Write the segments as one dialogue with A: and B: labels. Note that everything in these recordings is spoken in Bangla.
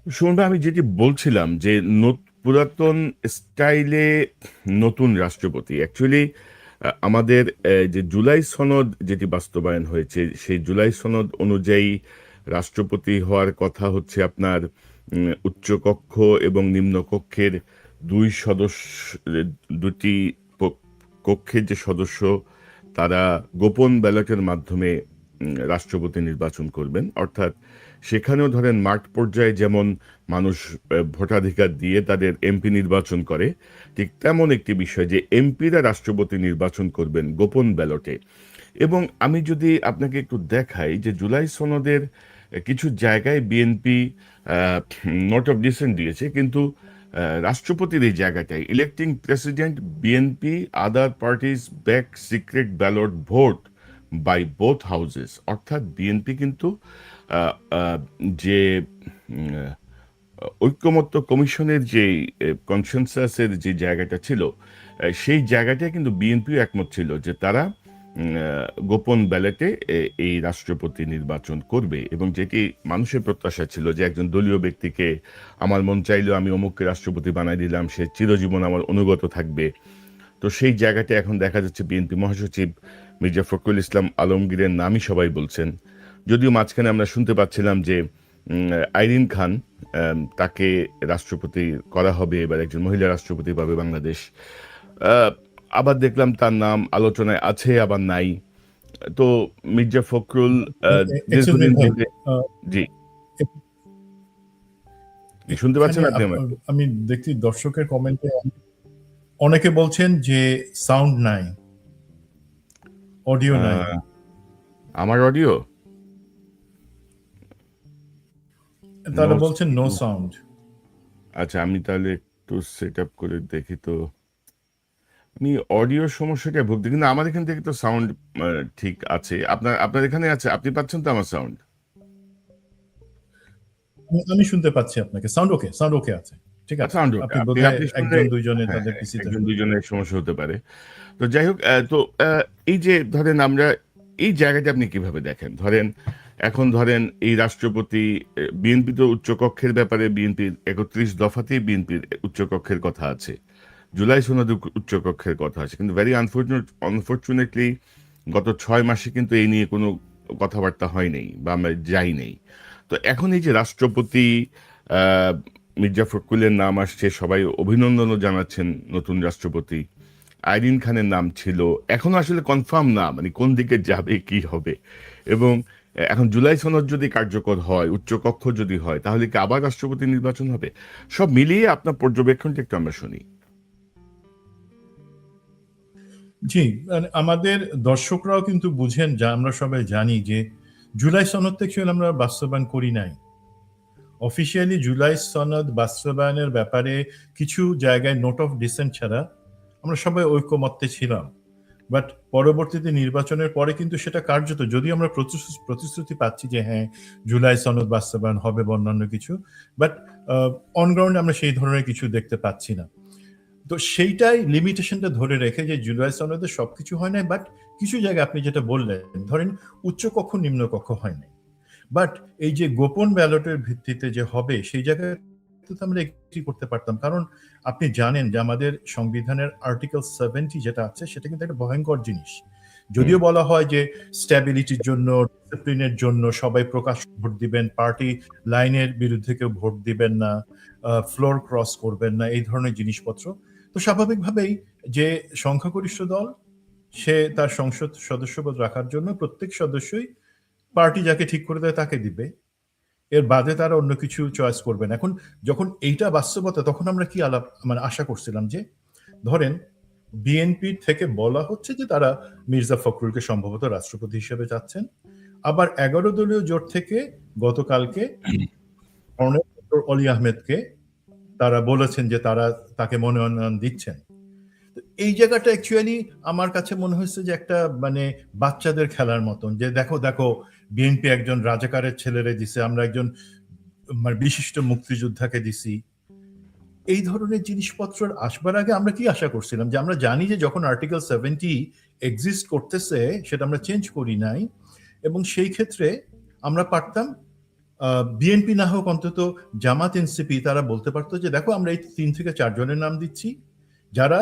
A: শুনবে আমি যেটি বলছিলাম যে পুরাতন স্টাইলে নতুন রাষ্ট্রপতি অ্যাকচুয়ালি আমাদের যে জুলাই সনদ যেটি বাস্তবায়ন হয়েছে সেই জুলাই সনদ অনুযায়ী রাষ্ট্রপতি হওয়ার কথা হচ্ছে আপনার উচ্চকক্ষ এবং নিম্নকক্ষের দুই সদস্য, দুটি কক্ষের যে সদস্য তারা গোপন ব্যালটের মাধ্যমে রাষ্ট্রপতি নির্বাচন করবেন। অর্থাৎ সেখানেও ধরেন মাঠ পর্যায়ে যেমন মানুষ ভোটাধিকার দিয়ে তাদের এমপি নির্বাচন করে, ঠিক তেমন একটি বিষয় যে এমপিরা রাষ্ট্রপতি নির্বাচন করবেন গোপন ব্যালটে। এবং আমি যদি আপনাকে একটু দেখাই যে জুলাই সনদের কিছু জায়গায় বিএনপি নোট অফ ডিসেন্ট দিয়েছে, কিন্তু রাষ্ট্রপতির এই জায়গাটায় electing president BNP other parties back secret ballot vote by both houses. অর্থাৎ বিএনপি কিন্তু আহ, আহ, যে উম, ঐক্যমত্য কমিশনের যে কনসেনসাসের যে জায়গাটা ছিল, সেই জায়গাটায় কিন্তু বিএনপিও একমত ছিল যে তারা গোপন ব্যালটে এই রাষ্ট্রপতি নির্বাচন করবে। এবং যেটি মানুষের প্রত্যাশা ছিল যে একজন দলীয় ব্যক্তিকে আমার মন চাইলেও আমি অমুককে রাষ্ট্রপতি বানাই দিলাম, সে চিরজীবন আমার অনুগত থাকবে। তো সেই জায়গাটা এখন দেখা যাচ্ছে বিএনপি মহাসচিব মির্জা ফখরুল ইসলাম আলমগীরের নামই সবাই বলছেন। যদিও মাঝখানে আমরা শুনতে পাচ্ছিলাম যে আইরিন খান, তাকে রাষ্ট্রপতি করা হবে, এবার একজন মহিলা রাষ্ট্রপতি পাবে বাংলাদেশ। আহ, আবার দেখলাম তার নাম আলোচনায় আছে আবার নাই। তো মির্জা ফখরুল
B: এক্সকিউজ মি
A: দীর্ঘদিন
B: ভাই,
A: ধরে। জি, জি, শুনতে
B: এখানে
A: পাচ্ছেন আপনি আমাকে?
B: আমি দেখছি দর্শকের কমেন্টে অনেকে বলছেন যে সাউন্ড নাই, অডিও নাই।
A: আহ, আমার অডিও নো।
B: তারা বলছেন নো সাউন্ড।
A: আচ্ছা, আমি তাহলে একটু সেট আপ করে দেখি তো। আমি অডিওর সমস্যাটা ভুগছি, কিন্তু আমার এখান থেকে তো সাউন্ড ঠিক আছে। আপনার আপনার এখানে আছে? আপনি পাচ্ছেন তো আমার সাউন্ড?
B: আমি শুনতে পাচ্ছি আপনাকে, সাউন্ড ওকে, সাউন্ড ওকে আছে, ঠিক আছে।
A: সাউন্ড ওকে।
B: আপনি
A: আপনি
B: বোধহয়
A: আপনি শুনলে,
B: একজন দুইজনে
A: হ্যাঁ
B: তাদের
A: হ্যাঁ,
B: পিসিতে
A: একজন
B: শুনতে
A: দুজনের
B: পাচ্ছেন।
A: সমস্যা হতে পারে। তো যাই হোক, তো এই যে ধরেন আমরা এই জায়গাটা আপনি কিভাবে দেখেন? ধরেন এখন ধরেন এই রাষ্ট্রপতি, বিএনপি তো উচ্চকক্ষের ব্যাপারে বিএনপির 31 দফাতেই বিএনপির উচ্চকক্ষের কথা আছে, জুলাই সনদে উচ্চকক্ষের কথা আছে, কিন্তু ভেরি আনফর্চুনেটলি গত 6 মাসে কিন্তু এই নিয়ে কোনো কথাবার্তা হয় নাই বা আমরা যাই নেই। তো এখন এই যে রাষ্ট্রপতি আহ, মির্জা ফখরুলের নাম আসছে, সবাই অভিনন্দনও জানাচ্ছেন নতুন রাষ্ট্রপতি। আইরিন খানের নাম ছিল, এখনো আসলে কনফার্ম না মানে কোন দিকে যাবে কি হবে। এবং এখন জুলাই সনদ যদি কার্যকর হয়, উচ্চকক্ষ যদি হয়, তাহলে কি আবার রাষ্ট্রপতি নির্বাচন হবে? সব মিলিয়ে আপনার পর্যবেক্ষণটা একটু আমরা শুনি।
B: জি, মানে আমাদের দর্শকরাও কিন্তু বুঝেন, যা আমরা সবাই জানি যে জুলাই সনদ থেকে আমরা বাস্তবায়ন করি নাই। অফিসিয়ালি জুলাই সনদ বাস্তবায়নের ব্যাপারে কিছু জায়গায় নোট অফ ডিসেন্ট ছাড়া আমরা সবাই ঐকমত্যে ছিলাম। বাট পরবর্তীতে নির্বাচনের পরে কিন্তু সেটা কার্যত, যদি আমরা প্রতিশ্রুতি পাচ্ছি যে হ্যাঁ জুলাই সনদ বাস্তবায়ন হবে বা অন্যান্য কিছু, বাট অন গ্রাউন্ডে আমরা সেই ধরনের কিছু দেখতে পাচ্ছি না। তো সেইটাই লিমিটেশনটা ধরে রেখে যে জুলাই সনদে সবকিছু হয় নাই, বাট কিছু জায়গায় আপনি যেটা বললেন, ধরেন উচ্চকক্ষ নিম্নকক্ষ হয় নাই, বাট এই যে গোপন ব্যালটের ভিত্তিতে যে হবে সেই জায়গায় তো আমরা এগ্রি করতে পারতাম। কারণ আপনি জানেন যে আমাদের সংবিধানের আর্টিকেল 70 যেটা আছে সেটা কিন্তু একটা ভয়ঙ্কর জিনিস।
A: হুম।
B: যদিও বলা হয় যে স্ট্যাবিলিটির জন্য, ডিসিপ্লিনের জন্য সবাই প্রকাশ ভোট দিবেন, পার্টি লাইনের বিরুদ্ধে কেউ ভোট দিবেন না, ফ্লোর ক্রস করবেন না, এই ধরনের জিনিসপত্র। তো স্বাভাবিকভাবেই যে সংখ্যাগরিষ্ঠ দল, সে তার সংসদ সদস্যপদ রাখার জন্য প্রত্যেক সদস্যই পার্টি যাকে ঠিক করে দেয় তাকে দিবে, এর বাদে তারা অন্য কিছু চয়েস করবেন। এখন যখন এইটা বাস্তবতা, তখন আমরা কি আলাপ মানে আশা করছিলাম যে ধরেন বিএনপির থেকে বলা হচ্ছে যে তারা মির্জা ফখরুলকে সম্ভবত রাষ্ট্রপতি হিসেবে চাচ্ছেন, আবার 11 দলীয় জোট থেকে গতকালকে কর্নেল ডক্টর অলি আহমেদকে তারা বলেছেন যে তারা তাকে মনোনয়ন দিচ্ছেন। এই জায়গাটা অ্যাকচুয়ালি আমার কাছে মনে হয়েছে যে একটা মানে বাচ্চাদের খেলার মতন, যে দেখো দেখো বিএনপি একজন রাজাকারের ছেলেরে দিছে, আমরা একজন মানে বিশিষ্ট মুক্তিযোদ্ধাকে দিছি। এই ধরনের জিনিসপত্র আসবার আগে আমরা কি আশা করছিলাম, যে আমরা জানি যে যখন আর্টিকেল 70 এক্সিস্ট করতেছে সেটা আমরা চেঞ্জ করি নাই, এবং সেই ক্ষেত্রে আমরা পারতাম বিএনপি না হোক অন্তত জামাত এনসিপি তারা বলতে পারতো যে দেখো আমরা এই 3 থেকে 4 জনের নাম দিচ্ছি যারা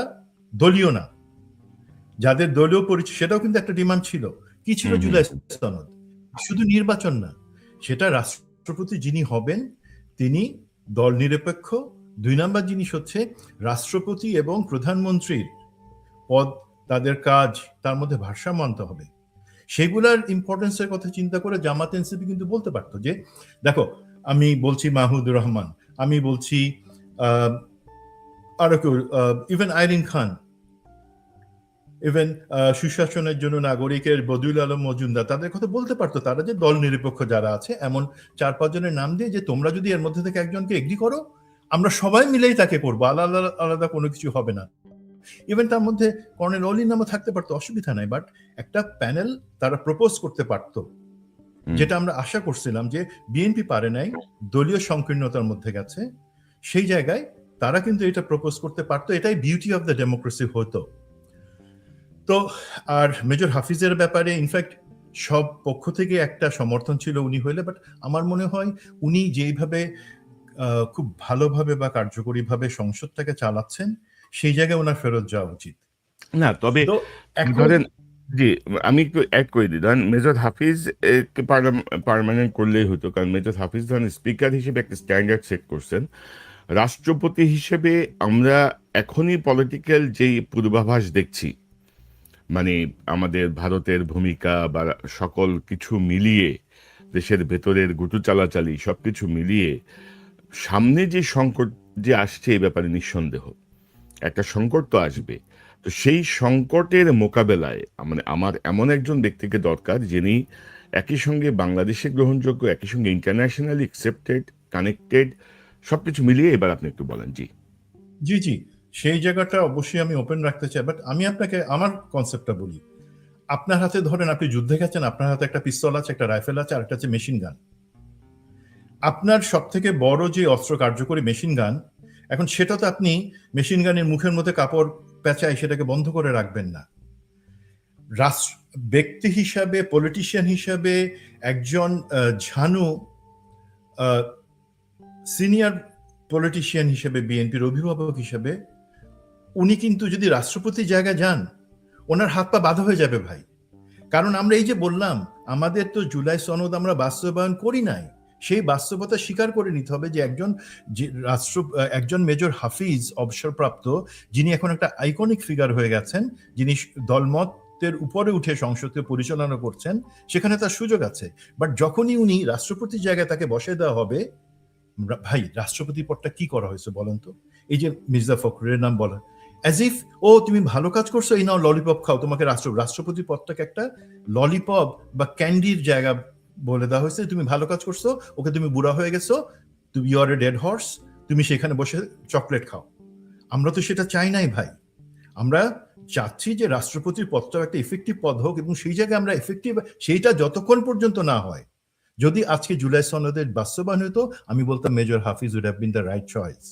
B: দলীয় না, যাদের দলীয় পরিচয়, সেটাও কিন্তু একটা ডিমান্ড ছিল। কি ছিল জুলাই সনদ? শুধু নির্বাচন না, সেটা রাষ্ট্রপতি যিনি হবেন তিনি দল নিরপেক্ষ। 2 নাম্বার জিনিস হচ্ছে রাষ্ট্রপতি এবং প্রধানমন্ত্রীর পদ, তাদের কাজ, তার মধ্যে ভারসাম্য আনতে হবে। সেগুলার ইম্পর্টেন্সের কথা চিন্তা করে জামাত এনসিপি কিন্তু বলতে পারতো যে দেখো আমি বলছি মাহমুদুর রহমান, আমি বলছি আরো কেউ, ইভেন আইরিন খান, ইভেন সুশাসনের জন্য নাগরিকের বদিউল আলম মজুমদার, তাদের কথা বলতে পারতো তারা যে দল নিরপেক্ষ যারা আছে এমন 4-5 জনের নাম দিয়ে যে তোমরা যদি এর মধ্যে থেকে একজনকে এগ্রি করো আমরা সবাই মিলেই তাকে করবো, আলাদা আলাদা কোনো কিছু হবে না। ইভেন তার মধ্যে কর্নেল অলির নামও থাকতে পারতো, অসুবিধা নাই, বাট একটা প্যানেল তারা প্রপোজ করতে পারতো, যেটা আমরা আশা করছিলাম যে বিএনপি পারে নাই, দলীয় সংকীর্ণতার মধ্যে গেছে, সেই জায়গায় তারা কিন্তু এটা প্রপোজ করতে পারতো। এটাই বিউটি অফ দ্য ডেমোক্রেসি হতো। তো আর মেজর হাফিজের ব্যাপারে ইনফ্যাক্ট সব পক্ষ থেকে একটা সমর্থন ছিল উনি হইলে, বাট আমার মনে হয় উনি যেইভাবে খুব ভালোভাবে বা কার্যকরীভাবে সংসদটাকে চালাচ্ছেন সেই জায়গায় ওনার ফেরত যাওয়া উচিত
A: না, তবে
B: তো এখন
A: ধরেন, জি, আমি একটু অ্যাড করে দিই। ধরেন মেজর হাফিজ পার্মানেন্ট করলেই হতো, কারণ মেজর হাফিজ ধরেন স্পিকার হিসেবে একটা স্ট্যান্ডার্ড সেট করছেন। রাষ্ট্রপতি হিসেবে আমরা এখনই পলিটিক্যাল যেই পূর্বাভাস দেখছি, মানে আমাদের ভারতের ভূমিকা বা সকল কিছু মিলিয়ে, দেশের ভেতরের গুটু চালাচালি সবকিছু মিলিয়ে সামনে যে সংকট যে আসছে এই ব্যাপারে নিঃসন্দেহ একটা সংকট তো আসবে। তো সেই সংকটের মোকাবেলায় মানে আমার এমন একজন ব্যক্তিকে দরকার যিনি একই সঙ্গে বাংলাদেশে গ্রহণযোগ্য, একই সঙ্গে ইন্টারন্যাশনালি অ্যাকসেপ্টেড, কানেক্টেড, সবকিছু মিলিয়ে। এবার আপনি একটু বলেন। জি
B: জি জি, সেই জায়গাটা অবশ্যই আমি ওপেন রাখতে চাই, বাট আমি আপনাকে আমার কনসেপ্টটা বলি। আপনার হাতে ধরেন আপনি যুদ্ধে গেছেন, আপনার হাতে একটা পিস্তল আছে, একটা রাইফেল আছে, আর একটা আছে মেশিন গান। আপনার সব থেকে বড় যে অস্ত্র কার্যকরী মেশিন গান, এখন সেটা তো আপনি মেশিন গানের মুখের মধ্যে কাপড় পেঁচায় সেটাকে বন্ধ করে রাখবেন না। রাষ্ট্র ব্যক্তি হিসাবে, পলিটিশিয়ান হিসাবে, একজন ঝানু সিনিয়র পলিটিশিয়ান হিসেবে, বিএনপির অভিভাবক হিসেবে উনি কিন্তু যদি রাষ্ট্রপতির জায়গায় যান ওনার হাত পা বাঁধা হয়ে যাবে ভাই। কারণ আমরা এই যে বললাম আমাদের তো জুলাই সনদ আমরা বাস্তবায়ন করি নাই, সেই বাস্তবতা স্বীকার করে নিতে হবে যে একজন মেজর হাফিজ অবসরপ্রাপ্ত, যিনি এখন একটা আইকনিক ফিগার হয়ে গেছেন, যিনি দলমতের উপরে উঠে সংসদকে পরিচালনা করছেন, সেখানে তার সুযোগ আছে। বাট যখনই উনি রাষ্ট্রপতির জায়গায় তাকে বসে দেওয়া হবে, ভাই রাষ্ট্রপতি পদটা কি করা হয়েছে বলেন তো? এই যে মির্জা ফখরুলের নাম বলা, অ্যাজ ইফ ও তুমি ভালো কাজ করছো, এই নাও ললিপপ খাও, তোমাকে রাষ্ট্রপতি পদটাকে একটা ললিপপ বা ক্যান্ডির জায়গা বলে দেওয়া হয়েছে। তুমি ভালো কাজ করছো, ওকে তুমি বুড়া হয়ে গেছো, তুমি you are a dead horse, তুমি সেখানে বসে চকলেট খাও। আমরা তো সেটা চাই নাই ভাই। আমরা চাচ্ছি যে রাষ্ট্রপতির পদটাও একটা ইফেক্টিভ পদ হোক, এবং সেই জায়গায় আমরা এফেক্টিভ, সেইটা যতক্ষণ পর্যন্ত না হয়, যদি আজকে জুলাই সনদের বাস্তবায়ন হতো আমি বলতাম major Hafiz would have been the right choice.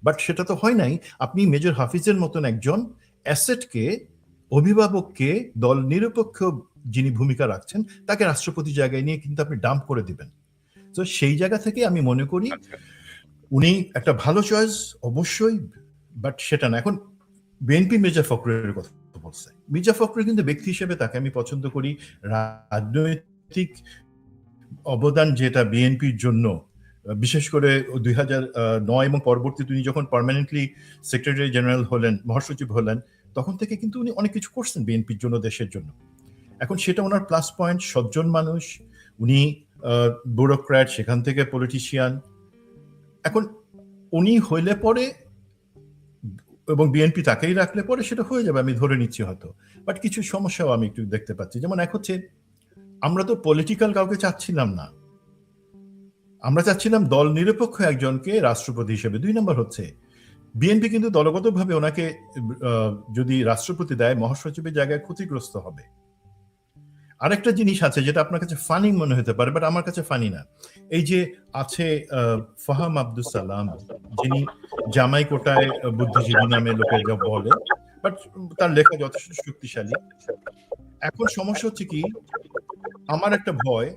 B: But সেটা তো হয় নাই। আপনি মেজর হাফিজের মতন একজন অ্যাসেটকে, অভিভাবককে, দল নিরপেক্ষ যিনি ভূমিকা রাখছেন তাকে রাষ্ট্রপতি জায়গায় নিয়ে কিন্তু আপনি ডাম্প করে দিবেন। তো সেই জায়গা থেকে আমি মনে করি উনি একটা ভালো চয়েস অবশ্যই, বাট সেটা না। এখন বিএনপি মির্জা ফখরুলের কথা বলছে, মির্জা ফখরুল কিন্তু ব্যক্তি হিসেবে তাকে আমি পছন্দ করি। রাজনৈতিক অবদান যেটা বিএনপির জন্য, বিশেষ করে 2009 এবং পরবর্তী তিনি যখন পার্মানেন্টলি সেক্রেটারি জেনারেল হলেন, মহাসচিব হলেন, তখন থেকে কিন্তু উনি অনেক কিছু করছেন বিএনপির জন্য, দেশের জন্য। এখন সেটা ওনার প্লাস পয়েন্ট। সজ্জন মানুষ উনি, ব্যুরোক্র্যাট, সেখান থেকে পলিটিশিয়ান। এখন উনি হইলে পরে এবং বিএনপি তাকেই রাখলে পরে সেটা হয়ে যাবে, আমি ধরে নিচ্ছি হয়তো। বাট কিছু সমস্যাও আমি একটু দেখতে পাচ্ছি। যেমন এক হচ্ছে আমরা তো পলিটিক্যাল কাউকে চাচ্ছিলাম না, আমরা চাচ্ছিলাম দল নিরপেক্ষ একজনকে রাষ্ট্রপতি হিসেবে। 2 নম্বর হচ্ছে বিএনপি কিন্তু দলগতভাবে ওনাকে যদি রাষ্ট্রপতি দেয় মহাসচিবের জায়গায় ক্ষতিগ্রস্ত হবে। আরেকটা জিনিস আছে যেটা আপনার কাছে ফানি মনে হতে পারে, বাট আমার কাছে ফানি না। এই যে আছে ফাহাম আব্দুল সালাম, যিনি জামাই কোটায় বুদ্ধিজীবী নামে লোকে যা বলে, বাট তার লেখা যথেষ্ট শক্তিশালী। এখন সমস্যা হচ্ছে কি, আমার একটা ভয়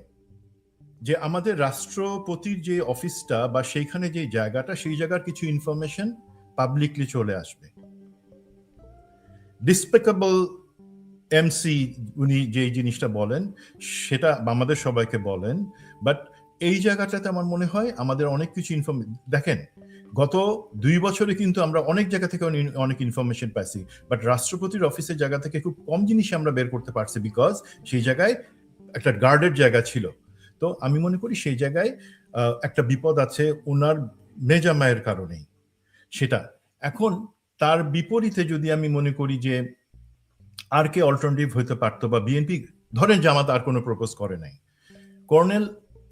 B: যে আমাদের রাষ্ট্রপতির যে অফিসটা বা সেইখানে যে জায়গাটা, সেই জায়গার কিছু ইনফরমেশন পাবলিকলি চলে আসবে। ডিসপেকেবল এমসি উনি যে জিনিসটা বলেন সেটা আমাদের সবাইকে বলেন, বাট এই জায়গাটাতে আমার মনে হয় আমাদের অনেক কিছু দেখেন, গত 2 বছরে কিন্তু আমরা অনেক জায়গা থেকে অনেক ইনফরমেশন পাইছি, বাট রাষ্ট্রপতির অফিসের জায়গা থেকে খুব কম জিনিস আমরা বের করতে পারছি, বিকজ সেই জায়গায় একটা গার্ডের জায়গা ছিল। তো আমি মনে করি সেই জায়গায় একটা বিপদ আছে ওনার মেজামায়ের কারণেই সেটা। এখন তার বিপরীতে যদি আমি মনে করি যে আর কে অল্টারনেটিভ হইতে পারতো, বা বিএনপি ধরেন জামাত আর কোনো প্রপোজ করে নাই, কর্নেল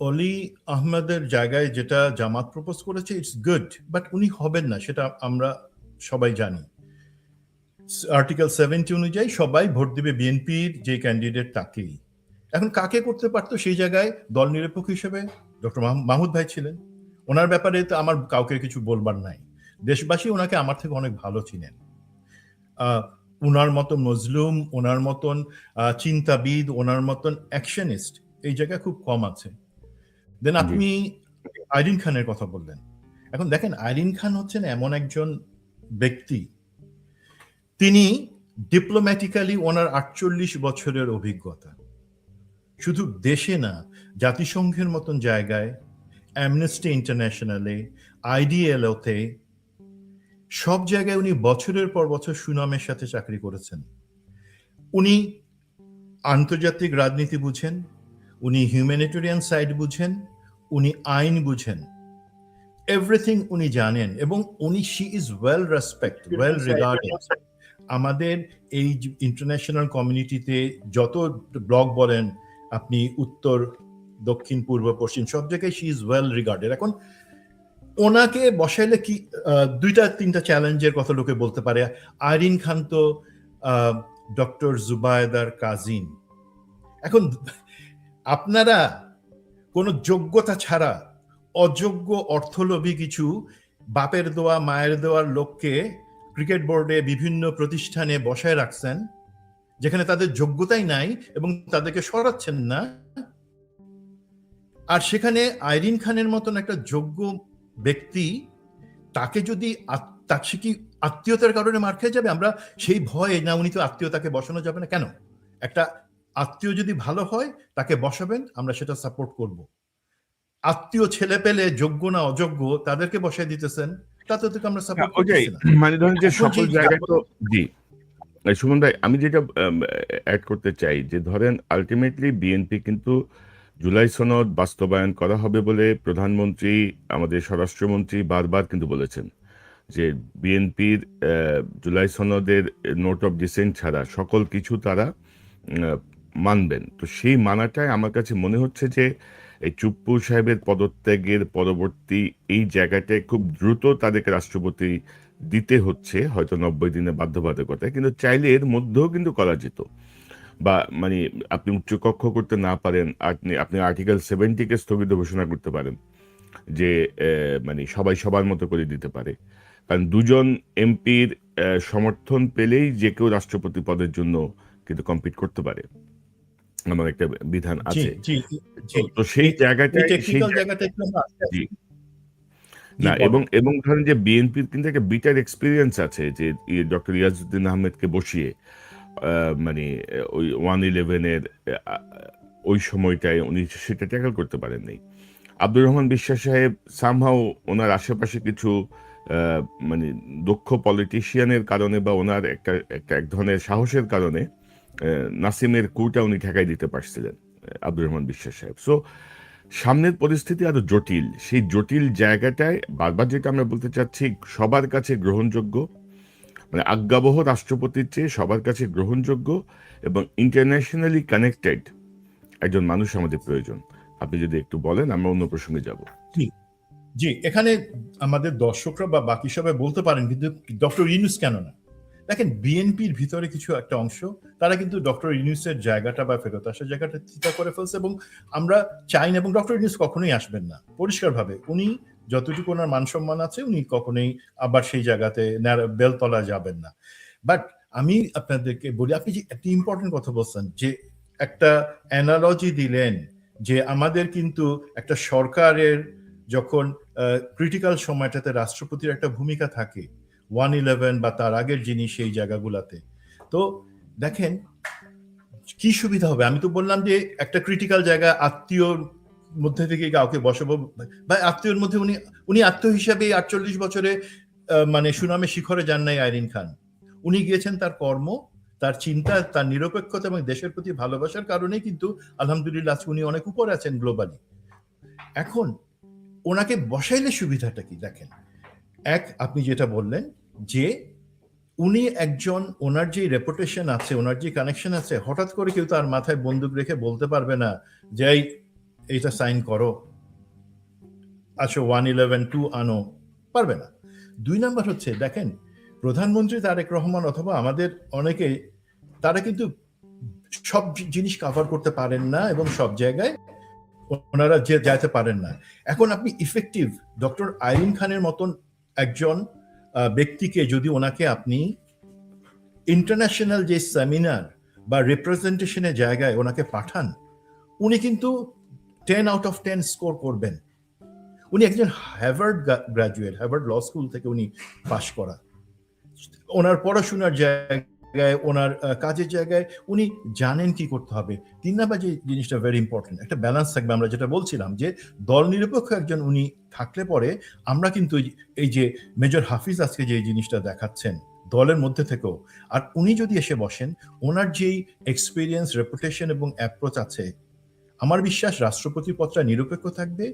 B: অলি আহমেদের জায়গায় যেটা জামাত প্রপোজ করেছে ইটস গুড, বাট উনি হবেন না, সেটা আমরা সবাই জানি। আর্টিকেল 70 অনুযায়ী সবাই ভোট দিবে বিএনপির যে ক্যান্ডিডেট তাকেই। এখন কাকে করতে পারতো সেই জায়গায় দল নিরপেক্ষ হিসেবে ডক্টর মাহমুদ ভাই ছিলেন, ওনার ব্যাপারে তো আমার কাউকে কিছু বলবার নাই, দেশবাসী ওনাকে আমার থেকে অনেক ভালো চিনেন। ওনার মতন মজলুম, ওনার মতন চিন্তাবিদ, ওনার মতন অ্যাকশনিস্ট এই জায়গায় খুব কম আছে। দেন
A: জি
B: আপনি আইরিন খানের কথা বললেন। এখন দেখেন, আইরিন খান হচ্ছেন এমন একজন ব্যক্তি, তিনি ডিপ্লোম্যাটিক্যালি ওনার 48 বছরের অভিজ্ঞতা, শুধু দেশে না, জাতিসংঘের মতন জায়গায়, অ্যামনেস্টি ইন্টারন্যাশনালে, আইডিএলওতে, সব জায়গায় উনি বছরের পর বছর সুনামের সাথে চাকরি করেছেন। উনি আন্তর্জাতিক রাজনীতি বুঝেন, উনি হিউম্যানিটেরিয়ান সাইড বুঝেন, উনি আইন বুঝেন, এভরিথিং উনি জানেন, এবং উনি she is well respect, well regarded. আমাদের এই ইন্টারন্যাশনাল কমিউনিটিতে যত ব্লগ বলেন আপনি, উত্তর, দক্ষিণ, পূর্ব, পশ্চিম, সব জায়গায় শি ইজ ওয়েল রিগার্ডেড। এখন ওনাকে বসাইলে কি 2-3টা চ্যালেঞ্জের কথা লোকে বলতে পারে। আইরিন খান তো ডক্টর জুবায়দার কাজিন। এখন আপনারা কোনো যোগ্যতা ছাড়া অযোগ্য অর্থলোভী কিছু বাপের দেওয়া মায়ের দেওয়ার লোককে ক্রিকেট বোর্ডে বিভিন্ন প্রতিষ্ঠানে বসায় রাখছেন, যেখানে তাদের যোগ্যতাই নাই, এবং তাদেরকে সরাচ্ছেন না। আর সেখানে আইরিন খানের মতন একটা যোগ্য ব্যক্তি, তাকে যদি সে কি আত্মীয়তার কারণে মার খেয়ে যাবে? আমরা সেই ভয়ে না, উনি তো আত্মীয়তাকে বসানো যাবে না কেন? একটা আত্মীয় যদি ভালো হয় তাকে বসাবেন, আমরা সেটা সাপোর্ট করব। আত্মীয় ছেলে পেলে যোগ্য না অযোগ্য তাদেরকে বসাই দিতেছেন, তাতে তো আমরা সাপোর্ট
A: ওইটাই,
B: করতেছি না।
A: মানে ধরেন যে
B: এখন
A: সকল
B: যে
A: জায়গায় তো জি সুমন ভাই, আমি যেটা অ্যাড করতে চাই যে ধরেন আলটিমেটলি বিএনপি কিন্তু জুলাই সনদ বাস্তবায়ন করা হবে বলে প্রধানমন্ত্রী, আমাদের স্বরাষ্ট্রমন্ত্রী বারবার কিন্তু বলেছেন যে বিএনপির জুলাই সনদের নোট অফ ডিসেন্ট ছাড়া সকল কিছু তারা মানবেন। তো সেই মানাটাই আমার কাছে মনে হচ্ছে যে এই চুপ্পু সাহেবের পদত্যাগের পরবর্তী এই জায়গাটায় খুব দ্রুত তাদেরকে রাষ্ট্রপতি দিতে হচ্ছে, হয়তো 90 দিনের বাধ্যবাধকতায়, কিন্তু চাইলে এর মধ্যেও কিন্তু করা যেত। বা মানে আপনি উচ্চকক্ষ করতে না পারেন, আপনি আর্টিকেল 70-কে স্থগিত ঘোষণা করতে পারেন, যে মানে সবাই সবার মতো করে দিতে পারে। কারণ দুজন এমপির সমর্থন পেলেই যে কেউ রাষ্ট্রপতি পদের জন্য কিন্তু কম্পিট করতে পারে, এমন একটা বিধান
B: জি
A: আছে।
B: জি জি
A: তো সেই জায়গাটায়
B: টেকনিক্যাল জায়গাটা একটু আমরা
A: জি
B: জি
A: না, এবং
B: বলেন।
A: এবং ধরেন যে বিএনপির কিন্তু একটা বিটার এক্সপিরিয়েন্স আছে, যে ডক্টর ইয়াজউদ্দিন আহমেদকে বসিয়ে মানে ওই 111-এর ওই সময়টায় উনি সেটা ট্যাকল করতে পারেননি। আব্দুর রহমান বিশ্বাস সাহেব সামহাও ওনার আশেপাশে কিছু মানে দক্ষ পলিটিশিয়ানের কারণে বা ওনার এক ধরনের সাহসের কারণে নাসিমের কুটা উনি ঠেকাই দিতে পারছিলেন, আব্দুর রহমান বিশ্বাস সাহেব। সো সামনের পরিস্থিতি আরো জটিল, সেই জটিল জায়গাটায় বারবার যেটা আমরা বলতে চাচ্ছি, সবার কাছে গ্রহণযোগ্য, মানে আজ্ঞাবহ রাষ্ট্রপতির চেয়ে সবার কাছে গ্রহণযোগ্য এবং ইন্টারন্যাশনালি কানেক্টেড একজন মানুষ আমাদের প্রয়োজন। আপনি যদি একটু বলেন, আমরা অন্য প্রসঙ্গে যাব।
B: জি জি, এখানে আমাদের দর্শকরা বা বাকি সবাই বলতে পারেন, কিন্তু ডক্টর ইউনূস কেন না? দেখেন, বিএনপির ভিতরে কিছু একটা অংশ তারা কিন্তু ডক্টর ইউনূসের জায়গাটা বা ফেরত আসার জায়গাটা চিন্তা করে ফেলছে, এবং আমরা চাই না, এবং ডক্টর ইউনূস কখনোই আসবেন না পরিষ্কারভাবে। উনি যতটুকু ওনার মান সম্মান আছে, উনি কখনোই আবার সেই জায়গাতে বেলতলা যাবেন না। বাট আমি আপনাদেরকে বলি, আপনি যে একটা ইম্পর্টেন্ট কথা বলছেন, যে একটা অ্যানালজি দিলেন যে আমাদের কিন্তু একটা সরকারের যখন ক্রিটিক্যাল সময়টাতে রাষ্ট্রপতির একটা ভূমিকা থাকে 111 বা তার আগের জিনিস এই জায়গাগুলাতে। তো দেখেন কি সুবিধা হবে, আমি তো বললাম যে একটা ক্রিটিক্যাল জায়গা আত্মীয়র মধ্যে থেকে কাউকে বসাবো, বা আত্মীয়র মধ্যে উনি উনি আত্মীয় হিসাবে 48 বছরে মানে সুনামে শিখরে যান নাই আইরিন খান। উনি গিয়েছেন তার কর্ম, তার চিন্তা, তার নিরপেক্ষতা এবং দেশের প্রতি ভালোবাসার কারণেই কিন্তু আলহামদুলিল্লাহ আজকে উনি অনেক উপরে আছেন গ্লোবালি। এখন ওনাকে বসাইলে সুবিধাটা কি দেখেন, এক আপনি যেটা বললেন যে উনি একজন, ওনার যে রেপুটেশন আছে, ওনার যে কানেকশন আছে, হঠাৎ করে কেউ তার মাথায় বন্দুক রেখে বলতে পারবে না যে এইটা সাইন করো, আচ্ছা 111 আনো, পারবে না। 2 নাম্বার হচ্ছে দেখেন প্রধানমন্ত্রী তারেক রহমান অথবা আমাদের অনেকে, তারা কিন্তু সব জিনিস কভার করতে পারেন না এবং সব জায়গায় ওনারা যে যাইতে পারেন না। এখন আপনি ইফেক্টিভ ডক্টর আইরিন খানের মতন একজন ব্যক্তিকে যদি ওনাকে আপনি ইন্টারন্যাশনাল যে সেমিনার বা রিপ্রেজেন্টেশনের জায়গায় ওনাকে পাঠান, উনি কিন্তু 10 আউট অফ 10 স্কোর করবেন। উনি একজন হ্যাভার্ড গ্রাজুয়েট, হ্যাভার্ড ল স্কুল থেকে উনি পাশ করা। ওনার পড়াশোনার জায়গায়, ওনার কাজের জায়গায় উনি জানেন কি করতে হবে। 3 নাম্বার যে জিনিসটা ভেরি ইম্পর্টেন্ট, একটা ব্যালেন্স থাকবে। আমরা যেটা বলছিলাম যে দল নিরপেক্ষ একজন উনি থাকলে পরে আমরা কিন্তু এই যে মেজর হাফিজ আজকে যে জিনিসটা দেখাচ্ছেন দলের মধ্যে থেকেও, আর উনি যদি এসে বসেন, ওনার যেই এক্সপিরিয়েন্স, রেপুটেশন এবং অ্যাপ্রোচ আছে, আমার বিশ্বাস রাষ্ট্রপতি পদটা নিরপেক্ষ থাকবে,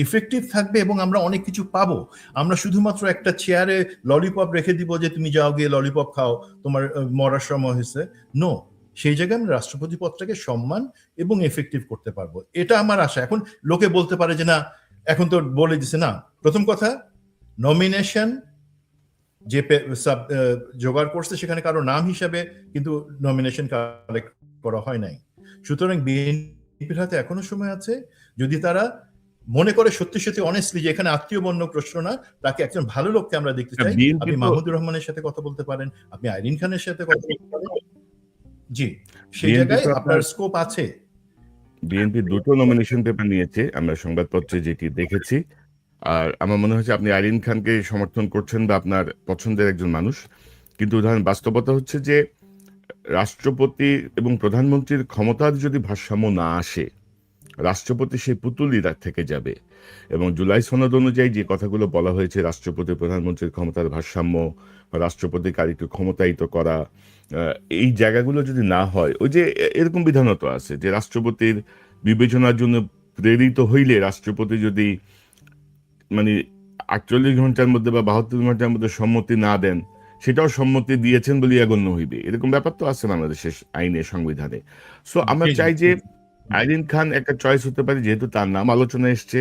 B: ইফেক্টিভ থাকবে এবং আমরা অনেক কিছু পাবো। আমরা শুধুমাত্র একটা চেয়ারে ললিপপ রেখে দিব যে তুমি যাও গিয়ে ললিপপ খাও, তোমার মরার সময় হয়েছে, নো। সেই জায়গায় আমরা রাষ্ট্রপতি পদটাকে সম্মান এবং এফেক্টিভ করতে পারবো, এটা আমার আশা। এখন লোকে বলতে পারে যে না, এখন তো বলে দিছে না। প্রথম কথা, নমিনেশন যে জোগাড় করছে সেখানে কারো নাম হিসাবে কিন্তু নমিনেশন কালেক্ট করা হয় নাই। সুতরাং বিএনপির হাতে এখনো সময় আছে, যদি তারা মনে করে সত্যি সত্যি অনেস্টলি যে এখানে আত্মীয় বন্য প্রশ্ন না, তাকে একজন ভালো লোককে আমরা দেখতে চাই।
A: বিএনপি
B: আপনি
A: তো
B: মাহমুদুর রহমানের সাথে কথা বলতে পারেন, আপনি আইরিন খানের সাথে কথা বলতে পারেন, জি, সেই
A: বিএনপি
B: জায়গায়
A: তো
B: আপনার স্কোপ আছে।
A: বিএনপি দুটো নমিনেশন পেপার নিয়েছে, আমরা সংবাদপত্রে যেটি দেখেছি। আর আমার মনে হচ্ছে আপনি আইরিন খানকে সমর্থন করছেন বা আপনার পছন্দের একজন মানুষ, কিন্তু উদাহরণ বাস্তবতা হচ্ছে যে রাষ্ট্রপতি এবং প্রধানমন্ত্রীর ক্ষমতার যদি ভারসাম্য না আসে, রাষ্ট্রপতি সেই পুতুলই থেকে যাবে। এবং জুলাই সনদ অনুযায়ী যে কথাগুলো বলা হয়েছে, রাষ্ট্রপতি প্রধানমন্ত্রীর ক্ষমতার ভারসাম্য, রাষ্ট্রপতিকে আরেকটু ক্ষমতায়িত করা, এই জায়গাগুলো যদি না হয়, ওই যে এরকম বিধানত আছে যে রাষ্ট্রপতির বিবেচনার জন্য প্রেরিত হইলে রাষ্ট্রপতি যদি মানে 48 ঘন্টার মধ্যে বা 72 ঘন্টার মধ্যে সম্মতি না দেন, সেটাও সম্মতি দিয়েছেন বলিয়া গণ্য হইবে। এরকম ব্যাপার তো আছে বাংলাদেশের আইনে, সংবিধানে। সো আমরা
B: জি, জি,
A: চাই যে
B: জি।
A: আইরিন খান একটা চয়েস হতে পারে, যেহেতু তার নাম আলোচনা এসছে।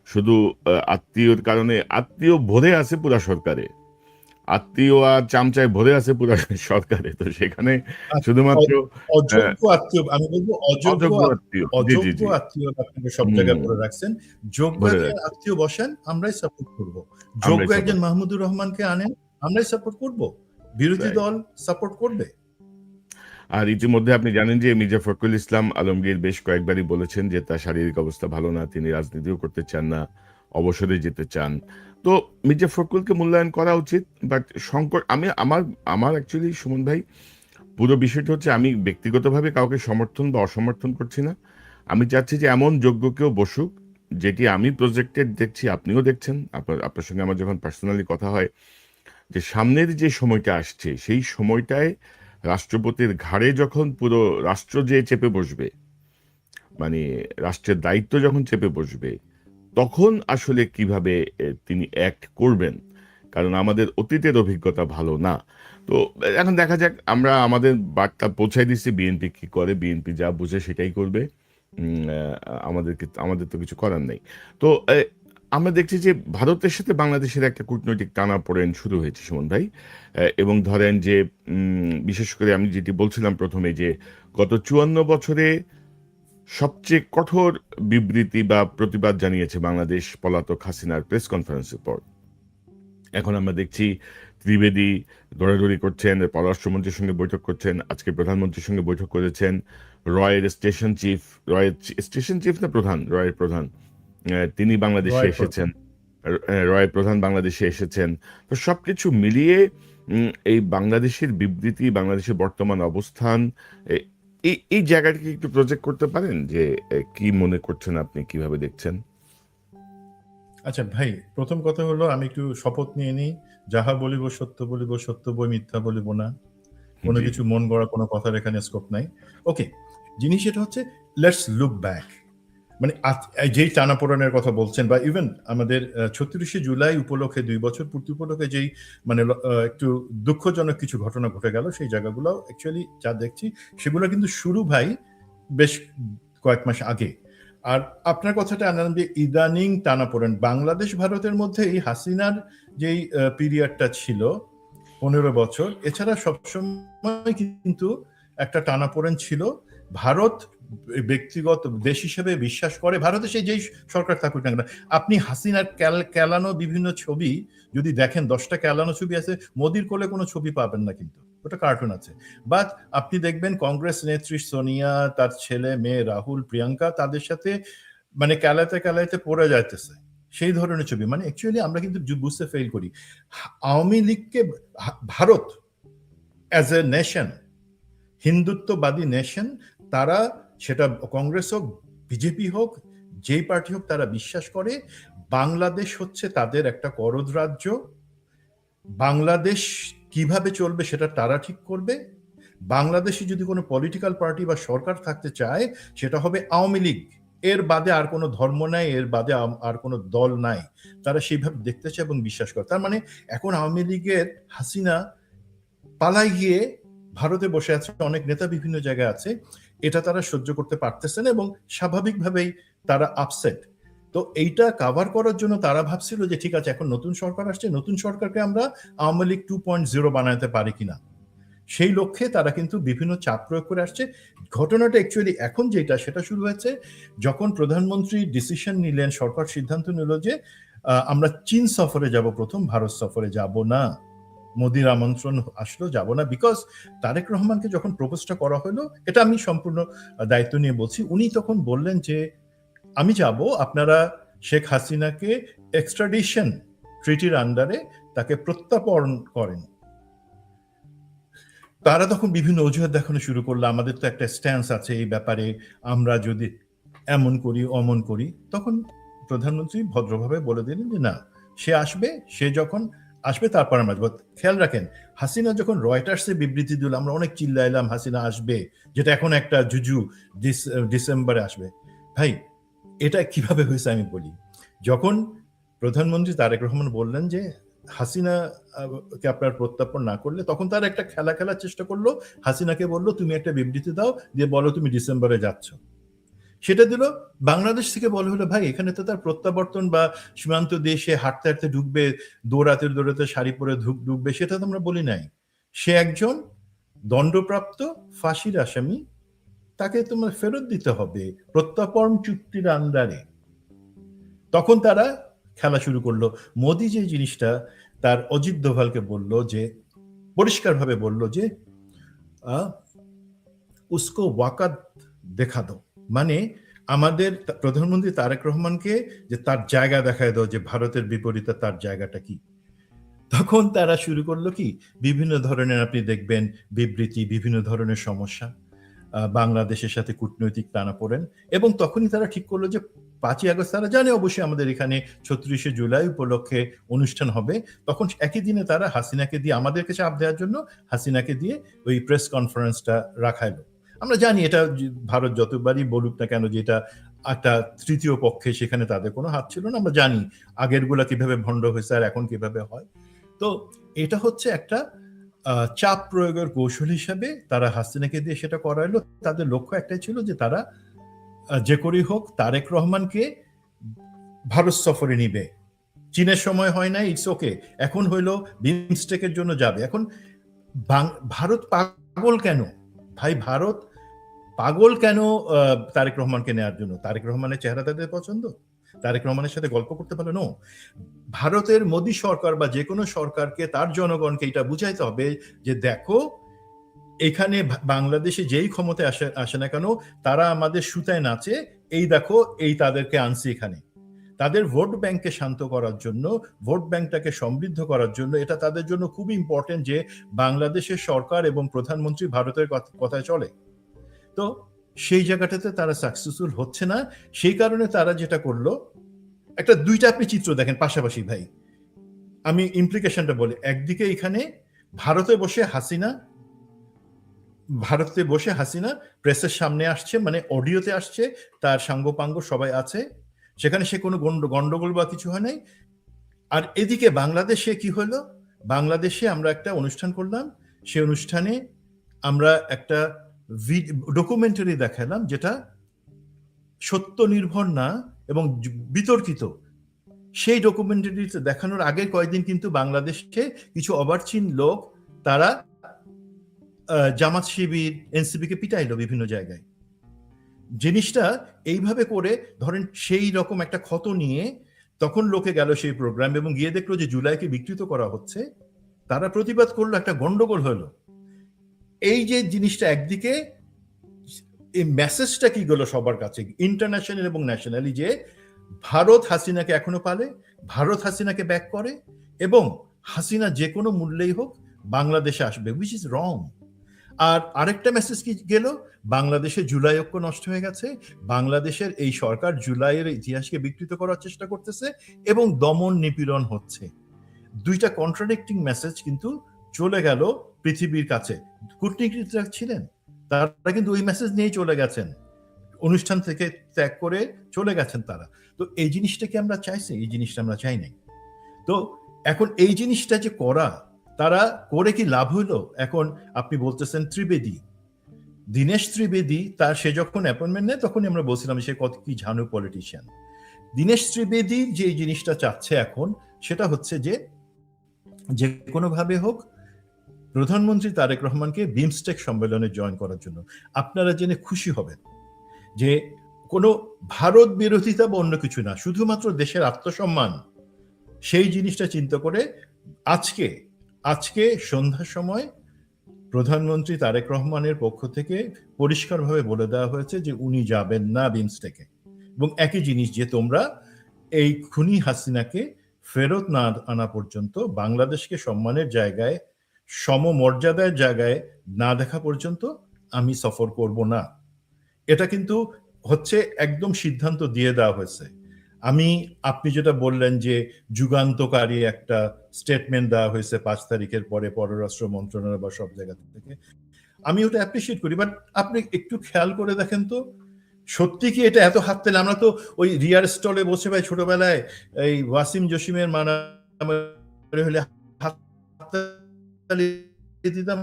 A: শুধু আত্মীয়র কারণে, আত্মীয় ভরে আছে পুরা সরকারে, আত্মীয় আর চামচায় ভরে আছে পুরা সরকারে, তো সেখানে শুধুমাত্র
B: অযোগ্য আত্মীয়, আমি বলবো অযোগ্য
A: অযোগ্য আত্মীয়, জি জি
B: অযোগ্য
A: জি,
B: আত্মীয় আপনাকে সব জায়গায়
A: হম,
B: ধরে রাখছেন। যোগ্য
A: ভরে
B: একজন
A: রাখছে,
B: আত্মীয় বসেন, আমরাই সাপোর্ট করব। যোগ্য
A: আমরাই
B: একজন
A: সাপোর্ট।
B: মাহমুদুর রহমানকে আনেন, আমরাই সাপোর্ট করব। বিরোধী দল সাপোর্ট করবে।
A: আর ইতিমধ্যে আপনি জানেন যে মির্জা ফখরুল ইসলাম আলমগীর বেশ কয়েকবারই বলেছেন যে তার শারীরিক অবস্থা ভালো না, তিনি রাজনীতিও করতে চান না, অবসরে যেতে চান। তো মির্জা ফখরুলকে মূল্যায়ন করা উচিত, বাট সংকট, আমি আমার আমার অ্যাকচুয়ালি সুমন ভাই, পুরো বিষয়টা হচ্ছে আমি ব্যক্তিগতভাবে কাউকে সমর্থন বা অসমর্থন করছি না। আমি চাচ্ছি যে এমন যোগ্য কেউ বসুক, যেটি আমি প্রজেক্টেড দেখছি, আপনিও দেখছেন, আপনার সঙ্গে আমার যখন পার্সোনালি কথা হয়, যে সামনের যে সময়টা আসছে সেই সময়টায় রাষ্ট্রপতির ঘাড়ে যখন পুরো রাষ্ট্র যে চেপে বসবে, মানে রাষ্ট্রের দায়িত্ব যখন চেপে বসবে, তখন আসলে কিভাবে তিনি অ্যাক্ট করবেন, কারণ আমাদের অতীতের অভিজ্ঞতা ভালো না। তো এখন দেখা যাক, আমরা আমাদের বার্তা পৌঁছাই দিচ্ছি, বিএনপি কি করে, বিএনপি যা বুঝে সেটাই করবে। আমাদের তো কিছু করার নেই। তো আমরা দেখছি যে ভারতের সাথে বাংলাদেশের একটা কূটনৈতিক টানাপোড়েন শুরু হয়েছে সুমন ভাই। এবং ধরেন যে বিশেষ করে আমি যেটি বলছিলাম প্রথমে, যে গত 54 বছরে সবচেয়ে কঠোর বিবৃতি বা প্রতিবাদ জানিয়েছে বাংলাদেশ পলাতক হাসিনার প্রেস কনফারেন্সের পর। এখন আমরা দেখছি ত্রিবেদী দৌড়াদৌড়ি করছেন, পররাষ্ট্রমন্ত্রীর সঙ্গে বৈঠক করছেন, আজকে প্রধানমন্ত্রীর সঙ্গে বৈঠক করেছেন, রয়ের স্টেশন চিফ, রয়ের স্টেশন চিফ না প্রধান, রয়ের প্রধান, তিনি বাংলাদেশে
B: রয়
A: এসেছেন, রয়ের প্রধান বাংলাদেশে এসেছেন। তো সবকিছু মিলিয়ে এই বাংলাদেশের বিবৃতি, বাংলাদেশের বর্তমান অবস্থান, এই জায়গাটাকে একটু প্রজেক্ট করতে পারেন যে কি মনে করছেন আপনি, কিভাবে দেখছেন?
B: আচ্ছা ভাই, প্রথম কথা হলো আমি একটু শপথ নিয়ে নিই, যাহা বলিব সত্য বলিব, সত্য বই মিথ্যা বলিব না। কোনো
A: জি।
B: কিছু মন গড়া কোনো কথার এখানে স্কোপ নাই। ওকে, জিনিস এটা হচ্ছে, লেটস লুক ব্যাক। মানে যেই টানাপোড়েনের কথা বলছেন, বা ইভেন আমাদের ৩৬শে জুলাই উপলক্ষে ২ বছর পূর্তি উপলক্ষে যেই মানে একটু দুঃখজনক কিছু ঘটনা ঘটে গেল, সেই জায়গাগুলো অ্যাকচুয়ালি যা দেখছি সেগুলো কিন্তু শুরু ভাই বেশ কয়েক মাস আগে। আর আপনার কথাটা আনলাম যে ইদানিং টানাপোড়েন বাংলাদেশ ভারতের মধ্যে এই হাসিনার যেই পিরিয়ডটা ছিল ১৫ বছর, এছাড়া সবসময় কিন্তু একটা টানাপোড়েন ছিল। ভারত ব্যক্তিগত দেশ হিসেবে বিশ্বাস করে, ভারতে সেই যেই সরকার থাকুক না কেন, আপনি হাসিনার কেলানো বিভিন্ন ছবি যদি দেখেন, 10টা কেলানো ছবি আছে, মোদির কোলে কোনো ছবি পাবেন না, কিন্তু ওটা কার্টুন আছে। বাট আপনি দেখবেন কংগ্রেস নেত্রী সোনিয়া, তার ছেলে মেয়ে রাহুল, প্রিয়াঙ্কা, তাদের সাথে মানে কেলাতে কেলাতে পড়ে যাইতেছে, সেই ধরনের ছবি। মানে অ্যাকচুয়ালি আমরা কিন্তু বুঝতে ফেল করি, আওয়ামী লীগকে ভারত অ্যাজ এ নেশন, হিন্দুত্ববাদী নেশন, তারা সেটা কংগ্রেস হোক, বিজেপি হোক, যেই পার্টি হোক, তারা বিশ্বাস করে বাংলাদেশ হচ্ছে তাদের একটা করদ রাজ্য। বাংলাদেশ কিভাবে চলবে সেটা তারা ঠিক করবে। বাংলাদেশে যদি কোনো পলিটিক্যাল পার্টি বা সরকার থাকতে চায়, সেটা হবে আওয়ামী লীগ। এর বাদে আর কোনো ধর্ম নাই, এর বাদে আর কোনো দল নাই। তারা সেইভাবে দেখতে চায় এবং বিশ্বাস করে। তার মানে এখন আওয়ামী লীগের হাসিনা পালাই গিয়ে ভারতে বসে আছে, অনেক নেতা বিভিন্ন জায়গায় আছে, এটা তারা সহ্য করতে পারতেছে না এবং স্বাভাবিকভাবেই তারা আপসেট। তো এইটা কাভার করার জন্য তারা ভাবছিল যে ঠিক আছে, এখন নতুন সরকার আসছে, নতুন সরকারকে আমরা আওয়ামী লীগ 2.0 বানাতে পারি কিনা, সেই লক্ষ্যে তারা কিন্তু বিভিন্ন চাপ প্রয়োগ করে আসছে। ঘটনাটা অ্যাকচুয়ালি এখন যেটা, সেটা শুরু হয়েছে যখন প্রধানমন্ত্রী ডিসিশন নিলেন, সরকার সিদ্ধান্ত নিল যে আমরা চীন সফরে যাব, প্রথম ভারত সফরে যাব না। মোদির আমন্ত্রণ আসলো, যাব না, বিকজ তারেক রহমানকে যখন প্রপোজটা করা হলো, এটা আমি সম্পূর্ণ দায়িত্ব নিয়ে বলছি, উনি তখন বললেন যে আমি যাব, আপনারা শেখ হাসিনাকে এক্সট্রাডিশন ট্রিটির আন্ডারে তাকে প্রত্যাপন করেন। তারা তখন বিভিন্ন অজুহাত দেখানো শুরু করলো, আমাদের তো একটা স্ট্যান্স আছে এই ব্যাপারে, আমরা যদি এমন করি অমন করি। তখন প্রধানমন্ত্রী ভদ্রভাবে বলে দিলেন যে না, সে আসবে, সে যখন আসবে তারপর আমরা আসবো। খেয়াল রাখেন, হাসিনা যখন রয়টার্সে বিবৃতি দিল, আমরা অনেক চিল্লাইলাম হাসিনা আসবে, যেটা এখন একটা জুজু, ডিসেম্বরে আসবে। ভাই, এটা কিভাবে হয়েছে আমি বলি। যখন প্রধানমন্ত্রী তারেক রহমান বললেন যে হাসিনা কে আপনার প্রত্যাপন না করলে, তখন তারা একটা খেলা খেলার চেষ্টা করলো, হাসিনাকে বললো তুমি একটা বিবৃতি দাও, দিয়ে বলো তুমি ডিসেম্বরে যাচ্ছ। সেটা দিল। বাংলাদেশ থেকে বলা হলো ভাই, এখানে তো তার প্রত্যাবর্তন বা সীমান্ত দেশে হাঁটতে হাঁটতে ঢুকবে, দৌড়াতে দৌড়াতে শাড়ি পরে ঢুকবে, সেটা তো আমরা বলি নাই। সে একজন দণ্ডপ্রাপ্ত ফাঁসির আসামি, তাকে তোমার ফেরত দিতে হবে প্রত্যাপন চুক্তির আন্ডারে। তখন তারা খেলা শুরু করলো। মোদি যে জিনিসটা তার অজিত দোভালকে বলল, যে পরিষ্কারভাবে বলল যে উসকো ওয়াকাত দেখা দাও, মানে আমাদের প্রধানমন্ত্রী তারেক রহমানকে যে তার জায়গা দেখায় দাও, যে ভারতের বিপরীতে তার জায়গাটা কি। তখন তারা শুরু করলো কি, বিভিন্ন ধরনের আপনি দেখবেন বিবৃতি, বিভিন্ন ধরনের সমস্যা, বাংলাদেশের সাথে কূটনৈতিক টানাপোড়েন। এবং তখনই তারা ঠিক করলো যে 5ই আগস্ট, তারা জানে অবশ্যই আমাদের এখানে ৩৬শে জুলাই উপলক্ষে অনুষ্ঠান হবে, তখন একই দিনে তারা হাসিনাকে দিয়ে, আমাদেরকে চাপ দেওয়ার জন্য হাসিনাকে দিয়ে ওই প্রেস কনফারেন্সটা রাখাইলো। আমরা জানি এটা ভারত যতবারই বলুক না কেন যে এটা একটা তৃতীয় পক্ষে, সেখানে তাদের কোনো হাত ছিল না। আমরা জানি আগের গুলা কিভাবে ভণ্ড হয়েছে আর এখন কিভাবে হয়। তো এটা হচ্ছে একটা চাপ প্রয়োগের কৌশল হিসাবে তারা হাসিনাকে দিয়ে সেটা করাইলো। তাদের লক্ষ্য একটাই ছিল যে তারা যে করেই হোক তারেক রহমানকে ভারত সফরে নিবে। চীনের সময় হয় নাই, ইটস ওকে, এখন হইলো বিমস্টেকের জন্য যাবে। এখন ভারত পাগল কেন ভাই, ভারত পাগল কেন তারেক রহমানকে নেওয়ার জন্য? তারেক রহমানের চেহারা তাদের পছন্দ, তারেক রহমানের সাথে গল্প করতে পারলো নো। ভারতের মোদী সরকার বা যে কোনো সরকারকে, তার জনগণকে এটা বুঝাইতে হবে যে দেখো, এখানে বাংলাদেশে যেই ক্ষমতায় আসে না কেন, তারা আমাদের সুতায় নাচে, এই দেখো এই তাদেরকে আনছি এখানে। তাদের ভোট ব্যাংককে শান্ত করার জন্য, ভোট ব্যাংকটাকে সমৃদ্ধ করার জন্য, এটা তাদের জন্য খুবই ইম্পর্টেন্ট যে বাংলাদেশের সরকার এবং প্রধানমন্ত্রী ভারতের কথায় চলে। তো সেই জায়গাটাতে তারা সাকসেসফুল হচ্ছে না। সেই কারণে তারা যেটা করলো, একটা দুইটা আপনি চিত্র দেখেন পাশাপাশি ভাই, আমি ইমপ্লিকেশনটা বলি। একদিকে এখানে ভারতে বসে হাসিনা প্রেসের সামনে আসছে, মানে অডিওতে আসছে, তার সাঙ্গপাঙ্গ সবাই আছে, সেখানে সে কোনো গন্ডগোল বা কিছু হয় নাই। আর এদিকে বাংলাদেশে কি হলো, বাংলাদেশে আমরা একটা অনুষ্ঠান করলাম, সেই অনুষ্ঠানে আমরা একটা ডকুমেন্টারি দেখালাম যেটা সত্য নির্ভর না এবং বিতর্কিত। সেই ডকুমেন্টারিতে দেখানোর আগের কয়েকদিন কিন্তু বাংলাদেশে কিছু অবার্চিন লোক তারা জামাত শিবির এনসিপিকে পিটাইলো বিভিন্ন জায়গায়। জিনিসটা এইভাবে করে ধরেন সেই রকম একটা ক্ষত নিয়ে তখন লোকে গেল সেই প্রোগ্রাম এবং গিয়ে দেখলো যে জুলাইকে বিকৃত করা হচ্ছে, তারা প্রতিবাদ করলো, একটা গন্ডগোল হলো। এই যে জিনিসটা একদিকে, এই মেসেজটা কি গেল সবার কাছে ইন্টারন্যাশনাল এবং ন্যাশনালি, যে ভারত হাসিনাকে এখনো পালে, ভারত হাসিনাকে ব্যাক করে এবং হাসিনা যে কোনো মূল্যেই হোক বাংলাদেশে আসবে, উইচ ইজ রং। আর আরেকটা মেসেজ কি গেল, বাংলাদেশে জুলাই ঐক্য নষ্ট হয়ে গেছে, বাংলাদেশের এই সরকার জুলাইয়ের ইতিহাসকে বিকৃত করার চেষ্টা করতেছে এবং দমন নিপীড়ন হচ্ছে। দুইটা কন্ট্রাডিক্টিং মেসেজ কিন্তু চলে গেল পৃথিবীর কাছে। কূটনীতিকরা ছিলেন, তারা কিন্তু ওই মেসেজ নিয়েই চলে গেছেন, অনুষ্ঠান থেকে ত্যাগ করে চলে গেছেন তারা। তো এই জিনিসটা কি আমরা চাইছি? এই জিনিসটা আমরা চাই নাই। তো এখন এই জিনিসটা যে করা, তারা করে কি লাভ হইলো? এখন আপনি বলতেছেন ত্রিবেদী, দীনেশ ত্রিবেদী, তার সে যখন অ্যাপয়েন্টমেন্ট নেয় তখনই আমরা বলছিলাম সে কত কি ঝানু পলিটিশিয়ান। দীনেশ ত্রিবেদী যে জিনিসটা চাচ্ছে এখন, সেটা হচ্ছে যে কোনোভাবে হোক প্রধানমন্ত্রী তারেক রহমানকে বিমস্টেক সম্মেলনে জয়েন করার জন্য। আপনারা জেনে খুশি হবেন যে কোনো ভারত বিরোধিতা বা অন্য কিছু না, শুধুমাত্র দেশের আত্মসম্মান, সেই জিনিসটা চিন্তা করে আজকে সন্ধ্যার সময় প্রধানমন্ত্রী তারেক রহমানের পক্ষ থেকে পরিষ্কারভাবে বলে দেওয়া হয়েছে যে উনি যাবেন না বিমস্টেকে। এবং একই জিনিস যে তোমরা এই খুনি হাসিনাকে ফেরত না আনা পর্যন্ত, বাংলাদেশকে সম্মানের জায়গায়, সমমর্যাদার জায়গায় না দেখা পর্যন্ত আমি সফর করব না। এটা কিন্তু হচ্ছে একদম সিদ্ধান্ত দিয়ে দেওয়া হয়েছে। আপনি যেটা বললেন যে যুগান্তকারী একটা স্টেটমেন্ট দেওয়া হয়েছে 5 তারিখের পরে পররাষ্ট্র মন্ত্রণালয় বা সব জায়গা থেকে, আমি ওটা অ্যাপ্রিসিয়েট করি। বাট আপনি একটু খেয়াল করে দেখেন তো, সত্যি কি এটা এত হাত তেলে? আমরা তো ওই রিয়ার স্টলে বসে ভাই ছোটবেলায় এই ওয়াসিম জসিমের মারামারি হলে হাততালি দিতাম,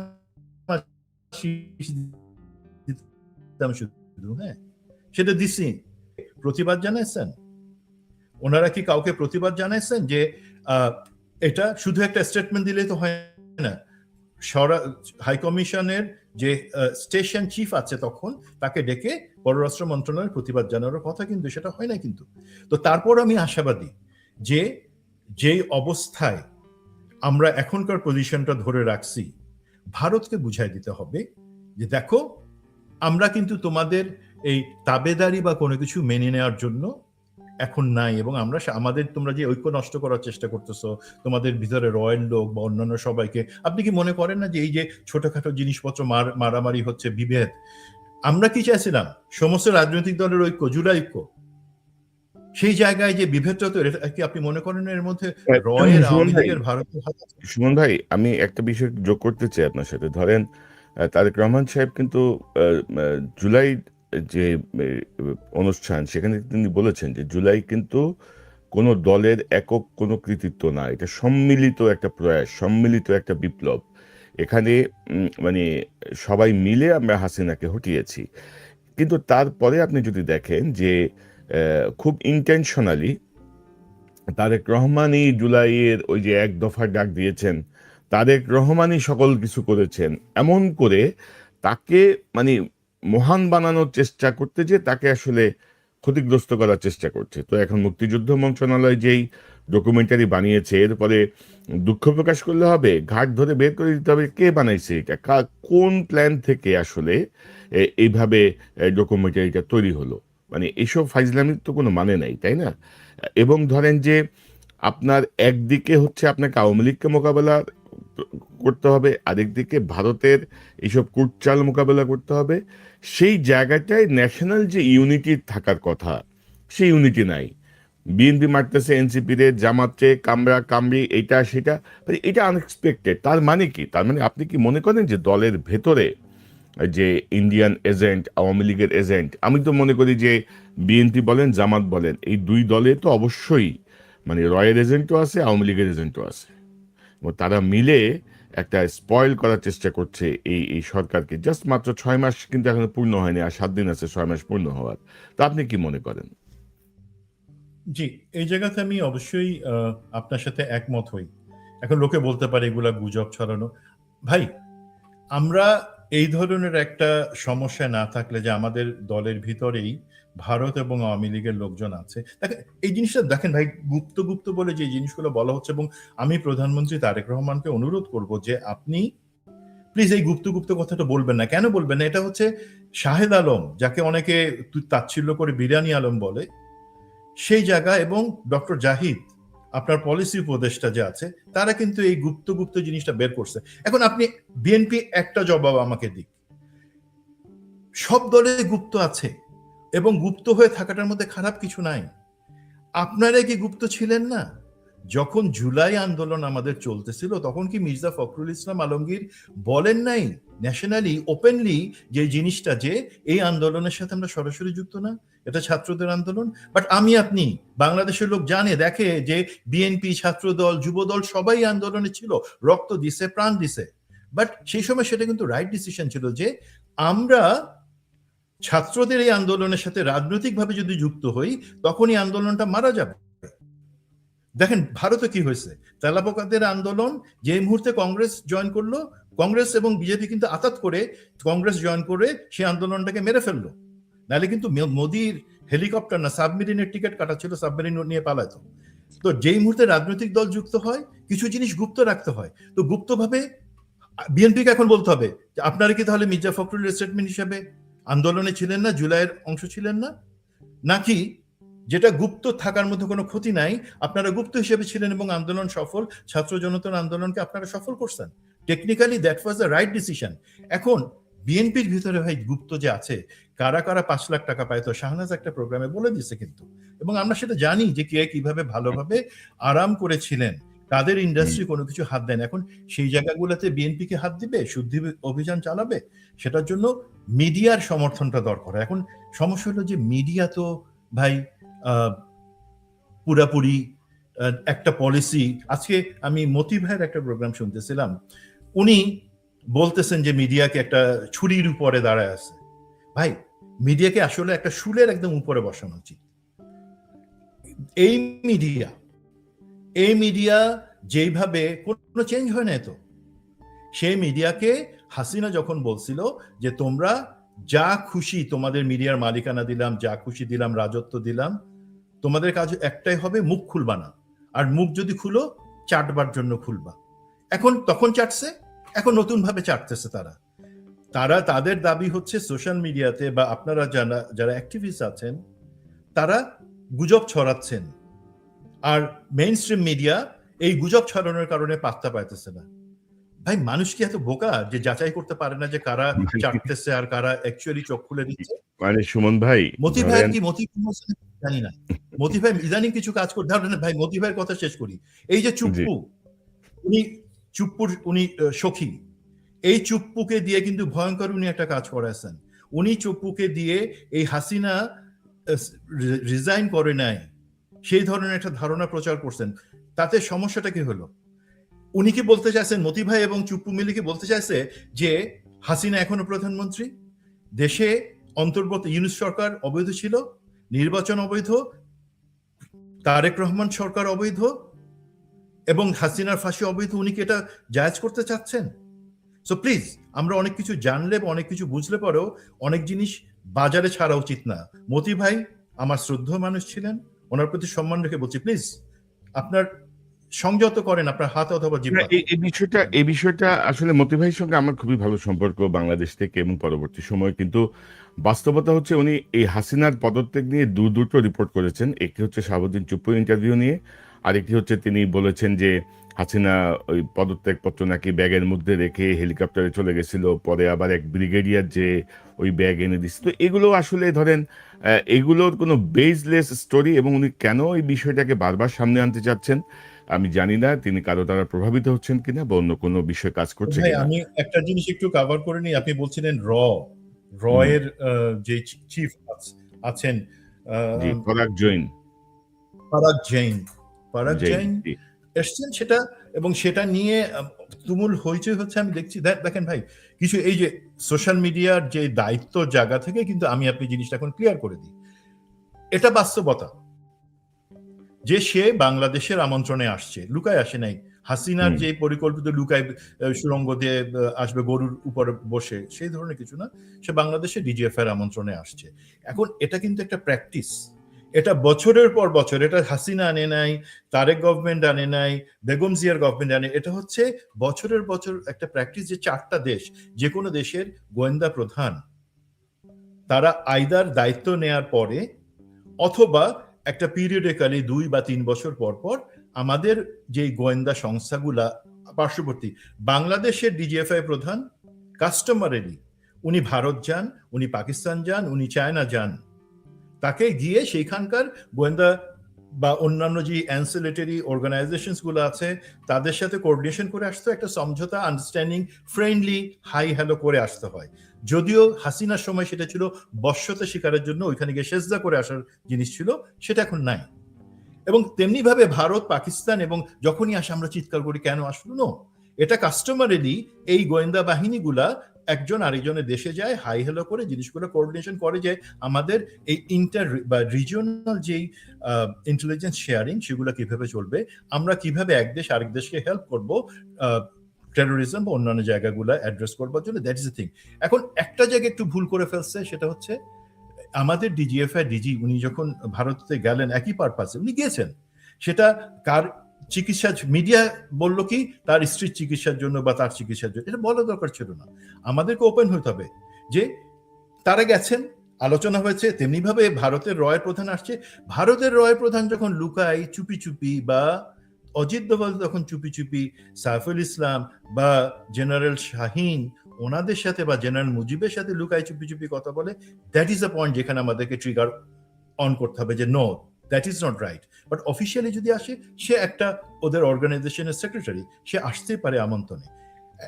B: দিতাম শুধু, হ্যাঁ, সেটা দিছি। প্রতিবাদ জানাইছেন ওনারা? কি কাউকে প্রতিবাদ জানাইছেন যে এটা শুধু একটা স্টেটমেন্ট দিলে তো হয় না? হাই কমিশনের যে স্টেশন চিফ আছে তখন তাকে ডেকে পররাষ্ট্র মন্ত্রণালয়ের প্রতিবাদ জানানোর কথা, কিন্তু সেটা হয় না কিন্তু। তো তারপর আমি আশাবাদী যে যেই অবস্থায় আমরা এখনকার পজিশনটা ধরে রাখছি, ভারতকে বুঝাই দিতে হবে যে দেখো, আমরা কিন্তু তোমাদের এই তাবেদারি বা কোনো কিছু মেনে নেওয়ার জন্য এখন নাই, এবং আমাদের তোমরা যে ঐক্য নষ্ট করার চেষ্টা করতেছো, তোমাদের ভিতরে রয়্যাল লোক বা অন্যান্য সবাইকে, আপনি কি মনে করেন না যে এই যে ছোটখাটো জিনিসপত্র মারামারি হচ্ছে, বিভেদ, আমরা কি চাইছিলাম? সমস্ত রাজনৈতিক দলের ঐক্য, জুলাই ঐক্য। সেই জায়গায় যে বিভেদটা তো, এটা কি আপনি মনে করেন এর মধ্যে রয়ের, আওয়ামী লীগের, ভারতের হাত আছে?
A: সুমন ভাই, আমি একটা বিষয় যোগ করতে চাই আপনার সাথে। ধরেন তারেক রহমান সাহেব কিন্তু জুলাই যে অনুষ্ঠান, সেখানে তিনি বলেছেন যে জুলাই কিন্তু কোনো দলের একক কোনো কৃতিত্ব না, এটা সম্মিলিত একটা প্রয়াস, সম্মিলিত একটা বিপ্লব। এখানে মানে সবাই মিলে আমরা হাসিনাকে হটিয়েছি। কিন্তু তারপরে আপনি যদি দেখেন যে খুব ইন্টেনশনালি তারেক রহমানই জুলাইয়ের ওই যে এক দফা ডাক দিয়েছেন, তারেক রহমানই সকল কিছু করেছেন, এমন করে তাকে মানে মহান বানানোর চেষ্টা করতে, যে তাকে আসলে ক্ষতিগ্রস্ত করার চেষ্টা করছে। তো এখন মুক্তিযুদ্ধ মন্ত্রণালয় যেই ডকুমেন্টারি বানিয়েছে, এরপরে দুঃখ প্রকাশ করলে হবে? ঘাট ধরে বের করে দিতে হবে কে বানাইছে এটা, কোন প্ল্যান থেকে আসলে এইভাবে ডকুমেন্টারিটা তৈরি হলো। মানে এসব ফাইজলামির তো কোনো মানে নাই, তাই না? এবং ধরেন যে আপনার একদিকে হচ্ছে আপনাকে আওয়ামী লীগকে মোকাবেলা করতে হবে, আরেকদিকে ভারতের এইসব কুটচাল মোকাবেলা করতে হবে। সেই জায়গাটায় ন্যাশনাল যে ইউনিটি থাকার কথা, সেই ইউনিটি নাই। বিএনপি মারতেছে এনসিপি রে, জামাতে কামরা কামড়ি, এটা সেটা, মানে এটা আনএক্সপেক্টেড। তার মানে কি? তার মানে আপনি কি মনে করেন যে দলের ভেতরে যে ইন্ডিয়ান এজেন্ট, আওয়ামী লীগের এজেন্ট, আমি তো মনে করি যে বিএনপি বলেন জামাত বলেন, এই দুই দলে তো অবশ্যই মানে রয়ের এজেন্টও আছে, আওয়ামী লীগের এজেন্টও আছে, এবং তারা মিলে একটা স্পয়েল করার চেষ্টা করছে এই সরকারকে। জাস্ট মাত্র 6 মাস কিন্তু এখন পূর্ণ হয়নি, আর 7 দিন আছে 6 মাস পূর্ণ হওয়ার। তা আপনি কি মনে করেন?
B: জি, এই জায়গাতে আমি অবশ্যই আপনার সাথে একমত হই। এখন লোকে বলতে পারে এগুলা গুজব ছড়ানো। ভাই, আমরা এই ধরনের একটা সমস্যায় না থাকলে যে আমাদের দলের ভিতরেই ভারত এবং আওয়ামী লীগের লোকজন আছে, দেখেন এই জিনিসটা দেখেন ভাই, গুপ্ত গুপ্ত বলে যে জিনিসগুলো বলা হচ্ছে, এবং আমি প্রধানমন্ত্রী তারেক রহমানকে অনুরোধ করব যে আপনি প্লিজ এই গুপ্ত গুপ্ত কথাটা বলবেন না। কেন বলবেন না? এটা হচ্ছে শাহেদ আলম, যাকে অনেকে তাচ্ছিল্য করে বিরিয়ানি আলম বলে, সেই জায়গা, এবং ডক্টর জাহিদ, আপনার পলিসি উপদেষ্টা যে আছে, তারা কিন্তু এই গুপ্ত গুপ্ত জিনিসটা বের করছে। এখন আপনি বিএনপি একটা জবাব আমাকে দিক, সব দলে গুপ্ত আছে এবং গুপ্ত হয়ে থাকাটার মধ্যে খারাপ কিছু নাই। আপনারা কি গুপ্ত ছিলেন না? যখন জুলাই আন্দোলন আমাদের চলতেছিল, তখন কি মির্জা ফখরুল ইসলাম আলমগীর বলেন নাই ন্যাশনালি ওপেনলি যে জিনিসটা, যে এই আন্দোলনের সাথে আমরা সরাসরি যুক্ত না, এটা ছাত্রদের আন্দোলন? বাট আমি আপনি বাংলাদেশের লোক জানে, দেখে যে বিএনপি, ছাত্রদল, যুবদল সবাই আন্দোলনে ছিল, রক্ত দিছে, প্রাণ দিছে। বাট সেই সময় সেটা কিন্তু রাইট ডিসিশন ছিল যে আমরা ছাত্রদের এই আন্দোলনের সাথে রাজনৈতিকভাবে যদি যুক্ত হই, তখন এই আন্দোলনটা মারা যাবে। দেখেন ভারতে কি হয়েছে, তেলাপোকাদের আন্দোলন যে মুহূর্তে কংগ্রেস জয়েন করলো, কংগ্রেস এবং বিজেপি কিন্তু আতাত করে কংগ্রেস জয়েন করে সেই আন্দোলনটাকে মেরে ফেললো। নাহলে কিন্তু মোদির হেলিকপ্টার না, সাবমেরিনের টিকিট কাটা ছিল, সাবমেরিন নিয়ে পালাতো। তো যেই মুহূর্তে রাজনৈতিক দল যুক্ত হয়, কিছু জিনিস গুপ্ত রাখতে হয়। তো গুপ্তভাবে বিএনপিকে এখন বলতে হবে যে আপনারা কি তাহলে মির্জা ফখরুলের স্টেটমেন্ট হিসেবে আন্দোলনে ছিলেন না, জুলাইয়ের অংশ ছিলেন না? নাকি যেটা গুপ্ত থাকার মধ্যে কোনো ক্ষতি নাই, আপনারা গুপ্ত হিসেবে ছিলেন এবং আন্দোলন সফল, ছাত্র জনতার আন্দোলনকে আপনারা সফল করছেন? Technically that was the right decision. এখন বিএনপির ভিতরে ভাই গুপ্ত যে আছে, কারা কারা 5 লাখ টাকা পায়, তো শাহনাজ একটা প্রোগ্রামে বলে দিছে কিন্তু, এবং আমরা সেটা জানি যে কে কিভাবে ভালোভাবে আরাম করেছিলেন, তাদের ইন্ডাস্ট্রি কোনো কিছু হাত দেন। এখন সেই জায়গাগুলোতে বিএনপিকে হাত দিবে, শুদ্ধি অভিযান চালাবে, সেটার জন্য মিডিয়ার সমর্থনটা দরকার। এখন সমস্যা হলো যে মিডিয়া তো ভাই পুরাপুরি একটা পলিসি। আজকে আমি মতি ভাইয়ের একটা প্রোগ্রাম শুনতেছিলাম, উনি বলতেছেন যে মিডিয়াকে একটা ছুরির উপরে দাঁড়ায় আছে। ভাই, মিডিয়াকে আসলে একটা শুলের একদম উপরে বসানো উচিত। এই মিডিয়া যেইভাবে কোনো চেঞ্জ হয় না, তো সেই মিডিয়াকে হাসিনা যখন বলছিল যে তোমরা যা খুশি তোমাদের মিডিয়ার মালিকানা দিলাম, যা খুশি দিলাম, রাজত্ব দিলাম, তোমাদের কাজ একটাই হবে, মুখ খুলবা না, আর মুখ যদি খুলো চাটবার জন্য খুলবা। এখন তখন চাটছে, এখন নতুন ভাবে চাটতেছে তারা তাদের দাবি হচ্ছে সোশ্যাল মিডিয়াতে বা আপনারা যারা অ্যাক্টিভিস্ট আছেন, তারা গুজব ছড়াচ্ছেন, আর মেইন স্ট্রিম মিডিয়া এই গুজব ছড়ানোর কারণে পাত্তা পাইতেছে না। ভাই, মানুষ কি এত বোকা যে যাচাই করতে পারে না যে কারা চাটতেছে আর কারা অ্যাকচুয়ালি চোখ খুলে দিচ্ছে?
A: মানে সুমন ভাই,
B: মতি ভাই কি জানি না, মতি ভাই ইদানিং কিছু কাজ করে, ধরেন ভাই মতি ভাইয়ের কথা শেষ করি। এই যে চুপ্পু, উনি সখী, এই চুপ্পুকে দিয়ে কিন্তু ভয়ঙ্কর উনি একটা কাজ করেছেন। উনি চুপ্পুকে দিয়ে এই হাসিনা রিজাইন করে নাই, সেই ধরনের একটা ধারণা প্রচার করছেন। তাতে সমস্যাটা কি হলো? উনি কি বলতে চাইছেন, মতি ভাই এবং চুপ্পু মিলে কি বলতে চাইছে যে হাসিনা এখনো প্রধানমন্ত্রী, দেশে অন্তর্বর্তী ইউনূস সরকার অবৈধ ছিল, নির্বাচন অবৈধ, তারেক রহমান সরকার অবৈধ এবং হাসিনার ফাঁসি অবৈধ, উনি কি এটা জায়েজ করতে চাচ্ছেন? সো প্লিজ, আমরা অনেক কিছু জানলে বা অনেক কিছু বুঝলে পরেও অনেক জিনিস বাজারে ছাড়া উচিত না। মতি ভাই আমার শ্রদ্ধেয় মানুষ ছিলেন। ওনার প্রতি সম্মান রেখে বলছি, প্লিজ আপনার সংযত করেন আপনার হাত অথবা
A: না,
B: জিহ্বাকে।
A: এই বিষয়টা আসলে মতি ভাইয়ের সঙ্গে আমার খুবই ভালো সম্পর্ক বাংলাদেশ থেকে এবং পরবর্তী সময়ে। কিন্তু বাস্তবতা হচ্ছে উনি এই হাসিনার পদত্যাগ নিয়ে দুটো রিপোর্ট করেছেন। একটি হচ্ছে শাহাবুদ্দিন চুপ্পুর ইন্টারভিউ নিয়ে, আরেকটি হচ্ছে তিনি বলেছেন যে হাসিনা ওই পদত্যাগপত্র নাকি ব্যাগের মধ্যে রেখে হেলিকপ্টারে চলে গেছিল, পরে আবার এক ব্রিগেডিয়ার যে ওই ব্যাগ এনে দিচ্ছে। তো এগুলো আসলে ধরেন এগুলোর কোনো বেসলেস স্টোরি, এবং উনি কেন এই বিষয়টাকে বারবার সামনে আনতে চাচ্ছেন আমি জানি না। তিনি কারো দ্বারা প্রভাবিত হচ্ছেন কিনা বা অন্য কোনো বিষয় কাজ করছে
B: ভাই
A: কিনা।
B: আমি একটা জিনিস একটু কভার করে নিই। আপনি বলছিলেন র
A: হুম,
B: এর যে চিফ আছেন
A: জি, পরাগ জৈন।
B: ফারাক জৈন। ফারাক
A: জৈন,
B: জৈন
A: জি,
B: এসছেন সেটা, এবং সেটা নিয়ে তুমুল হইচই হচ্ছে আমি দেখছি। দেখেন ভাই, কিছু এই যে সোশ্যাল মিডিয়ার যে দায়িত্ব জায়গা থেকে কিন্তু আমি আপনি জিনিসটা এখন ক্লিয়ার করে দিই। এটা বাস্তবতা যে সে বাংলাদেশের আমন্ত্রণে আসছে, লুকায় আসে নাই। হাসিনার
A: হুম,
B: যে পরিকল্পিত লুকায় সুড়ঙ্গ দিয়ে আসবে গরুর উপরে বসে, সেই ধরনের কিছু না। সে বাংলাদেশে ডিজিএফআই এর আমন্ত্রণে আসছে। এখন এটা কিন্তু একটা প্র্যাকটিস। এটা বছরের পর বছর, এটা হাসিনা আনে নাই, তারেক গভর্নমেন্ট আনে নাই, বেগম জিয়ার গভর্নমেন্ট আনে। এটা হচ্ছে বছরের বছর একটা প্র্যাকটিস, যে 4টা দেশ, যে কোনো দেশের গোয়েন্দা প্রধান তারা আইদার দায়িত্ব নেয়ার পরে অথবা একটা পিরিয়ডিক্যালি 2 বা 3 বছর পর পর আমাদের যে গোয়েন্দা সংস্থাগুলা পার্শ্ববর্তী, বাংলাদেশের ডিজিএফআই প্রধান কাস্টমারেরই উনি ভারত যান, উনি পাকিস্তান যান, উনি চায়না যান, তাকে গিয়ে সেইখানকার গোয়েন্দা বা অন্যান্য যে অ্যান্সিলেটরি অর্গানাইজেশনস গুলো আছে তাদের সাথে কোঅর্ডিনেশন করে আসতে হয়, একটা সমঝোতা, আন্ডারস্ট্যান্ডিং, ফ্রেন্ডলি হাই হ্যালো করে আসতে হয়। যদিও হাসিনার সময় সেটা ছিল বশ্যতা শিকারের জন্য ওইখানে গিয়ে সেজদা করে আসার জিনিস ছিল, সেটা এখন নাই। এবং তেমনি ভাবে ভারত, পাকিস্তান, এবং যখনই আসে আমরা চিৎকার করি কেন আসলো, নো, এটা কাস্টমারেরই এই গোয়েন্দা বাহিনীগুলা একজন আরেকজনের দেশে যায়, হাই হ্যালো করে জিনিসগুলো কোঅর্ডিনেশন করে, যে আমাদের এই ইন্টার বা রিজিওনাল যেই ইন্টেলিজেন্স শেয়ারিং সেগুলো কিভাবে চলবে, আমরা কিভাবে এক দেশ আরেক দেশকে হেল্প করবো টেরোরিজম বা অন্যান্য জায়গাগুলো অ্যাড্রেস করবার জন্য। That is the thing. এখন একটা জায়গায় একটু ভুল করে ফেলছে, সেটা হচ্ছে আমাদের ডিজিএফআই ডিজি উনি যখন ভারতে গেলেন একই পারপাসে উনি গিয়েছেন, সেটা কার চিকিৎসা, মিডিয়া বললো কি তার স্ত্রীর চিকিৎসার জন্য বা তার চিকিৎসার জন্য, এটা বলা দরকার ছিল না। আমাদেরকে ওপেন হতে হবে যে তারা গেছেন, আলোচনা হয়েছে। তেমনি ভাবে ভারতের রয়ের প্রধান আসছে, ভারতের রয়ের প্রধান যখন লুকায় চুপি চুপি, বা অজিত দোভাল যখন চুপি চুপি সাইফুল ইসলাম বা জেনারেল শাহিন ওনাদের সাথে বা জেনারেল মুজিবের সাথে লুকায় চুপি চুপি কথা বলে, দ্যাট ইজ দ্য পয়েন্ট যেখানে আমাদেরকে ট্রিগার অন করতে হবে যে no, that is not right. But officially যদি আসে, সে একটা ওদের অর্গানাইজেশনের সেক্রেটারি, সে আসতে পারে আমন্ত্রণে।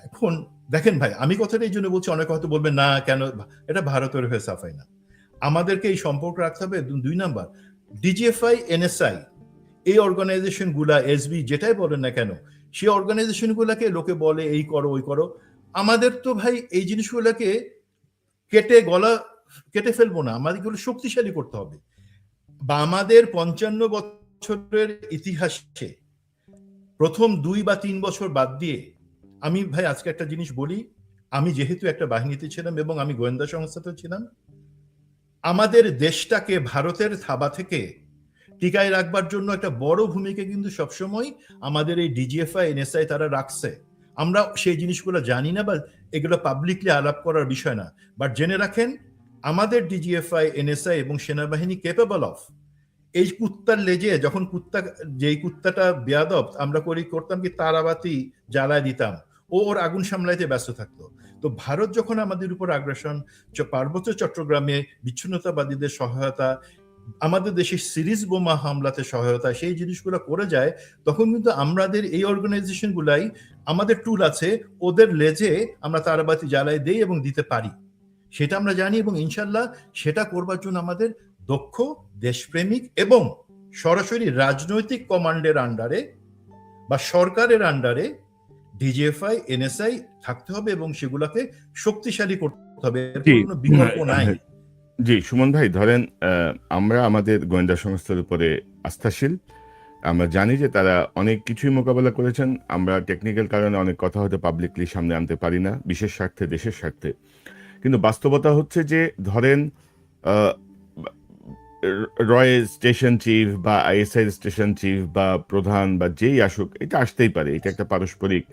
B: এখন দেখেন ভাই, আমি কথাটা এই জন্য বলছি, অনেকে হয়তো বলবেন না কেন, এটা ভারতের হয়ে সাফাই না। আমাদেরকে এই সম্পর্ক রাখতে হবে। 2 নাম্বার, ডিজিএফআই, এনএসআই, এই অর্গানাইজেশন গুলা, এসবি যেটাই বলেন না কেন, সেই অর্গানাইজেশন গুলাকে লোকে বলে এই করো ওই করো। আমাদের তো ভাই এই জিনিসগুলোকে কেটে ফেলবো না, আমাদেরগুলো শক্তিশালী করতে হবে। বা আমাদের 55 বছরের ইতিহাসে প্রথম 2 বা 3 বছর বাদ দিয়ে, আমি ভাই আজকে একটা জিনিস বলি, আমি যেহেতু একটা বাহিনীতে ছিলাম এবং আমি গোয়েন্দা সংস্থাতে ছিলাম, আমাদের দেশটাকে ভারতের থাবা থেকে টিকায় রাখবার জন্য একটা বড় ভূমিকা কিন্তু সবসময় আমাদের এই ডিজিএফআই, এনএসআই তারা রাখছে। আমরা সেই জিনিসগুলো জানি না বা এগুলো পাবলিকলি আলাপ করার বিষয় না, বাট জেনে রাখেন আমাদের ডিজিএফআই, এনএসআই এবং সেনাবাহিনী কেপেবল অফ এই কুত্তার লেজে, যখন যেই কুত্তাটা বেয়াদব, আমরা করতাম কি তারাবাতি জ্বালায় দিতাম, ওর আগুন সামলাইতে ব্যস্ত থাকতো। তো ভারত যখন আমাদের উপর আগ্রাসন, পার্বত্য চট্টগ্রামে বিচ্ছিন্নতাবাদীদের সহায়তা, আমাদের দেশে সিরিজ বোমা হামলাতে সহায়তা, সেই জিনিসগুলো করে যায়, তখন কিন্তু আমাদের এই অর্গানাইজেশন গুলাই আমাদের টুল আছে, ওদের লেজে আমরা তারাবাতি জ্বালাই দেই এবং দিতে পারি, সেটা আমরা জানি। এবং ইনশাল্লাহ সেটা করবার জন্য আমাদের দক্ষ, দেশপ্রেমিক এবং সরাসরি রাজনৈতিক কমান্ডের আন্ডারে বা সরকারের আন্ডারে ডিজিএফআই, এনএসআই থাকতে হবে এবং সেগুলাকে শক্তিশালী করতে হবে, এর
A: জি,
B: কোনো বিকল্প নাই।
A: জি, সুমন ভাই ধরেন আমরা আমাদের গোয়েন্দা সংস্থার উপরে আস্থাশীল। আমরা জানি যে তারা অনেক কিছুই মোকাবেলা করেছেন। আমরা টেকনিক্যাল কারণে অনেক কথা হয়তো পাবলিকলি সামনে আনতে পারি না, বিশেষ স্বার্থে, দেশের স্বার্থে। কিন্তু বাস্তবতা হচ্ছে যে ধরেন আ রয়ের স্টেশন চিফ বা আইএসআই স্টেশন চিফ বা প্রধান বা যেই আসুক, এটা আসতেই পারে, এটা একটা পারস্পরিক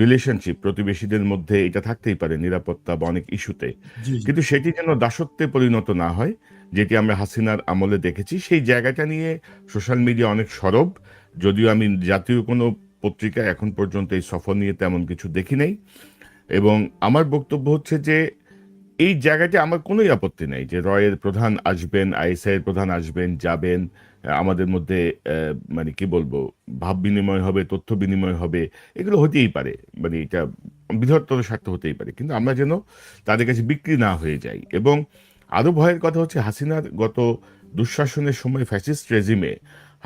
A: রিলেশনশিপ, প্রতিবেশীদের মধ্যে এটা থাকতেই পারে নিরাপত্তা বা অনেক ইস্যুতে।
B: জি, জি।
A: কিন্তু সেটি যেন দাসত্বে পরিণত না হয়, যেটি আমরা হাসিনার আমলে দেখেছি। সেই জায়গাটা নিয়ে সোশ্যাল মিডিয়া অনেক সরব, যদিও আমি জাতীয় কোনো পত্রিকা এখন পর্যন্ত এই সফর নিয়ে তেমন কিছু দেখি নাই। এবং আমার বক্তব্য হচ্ছে যে এই জায়গাতে আমার কোনোই আপত্তি নাই যে রয়ের প্রধান আসবেন, আইএসআই এর প্রধান আসবেন, যাবেন। আমাদের মধ্যে মানে কি বলবো, ভাব বিনিময় হবে, তথ্য বিনিময় হবে। এগুলো হতেই পারে। মানে এটা বৃহত্তর স্বার্থ হতেই পারে। কিন্তু আমরা যেন তাদের কাছে বিক্রি না হয়ে যাই। এবং আরো ভয়ের কথা হচ্ছে হাসিনার গত দুঃশাসনের সময় ফ্যাসিস্ট রেজিমে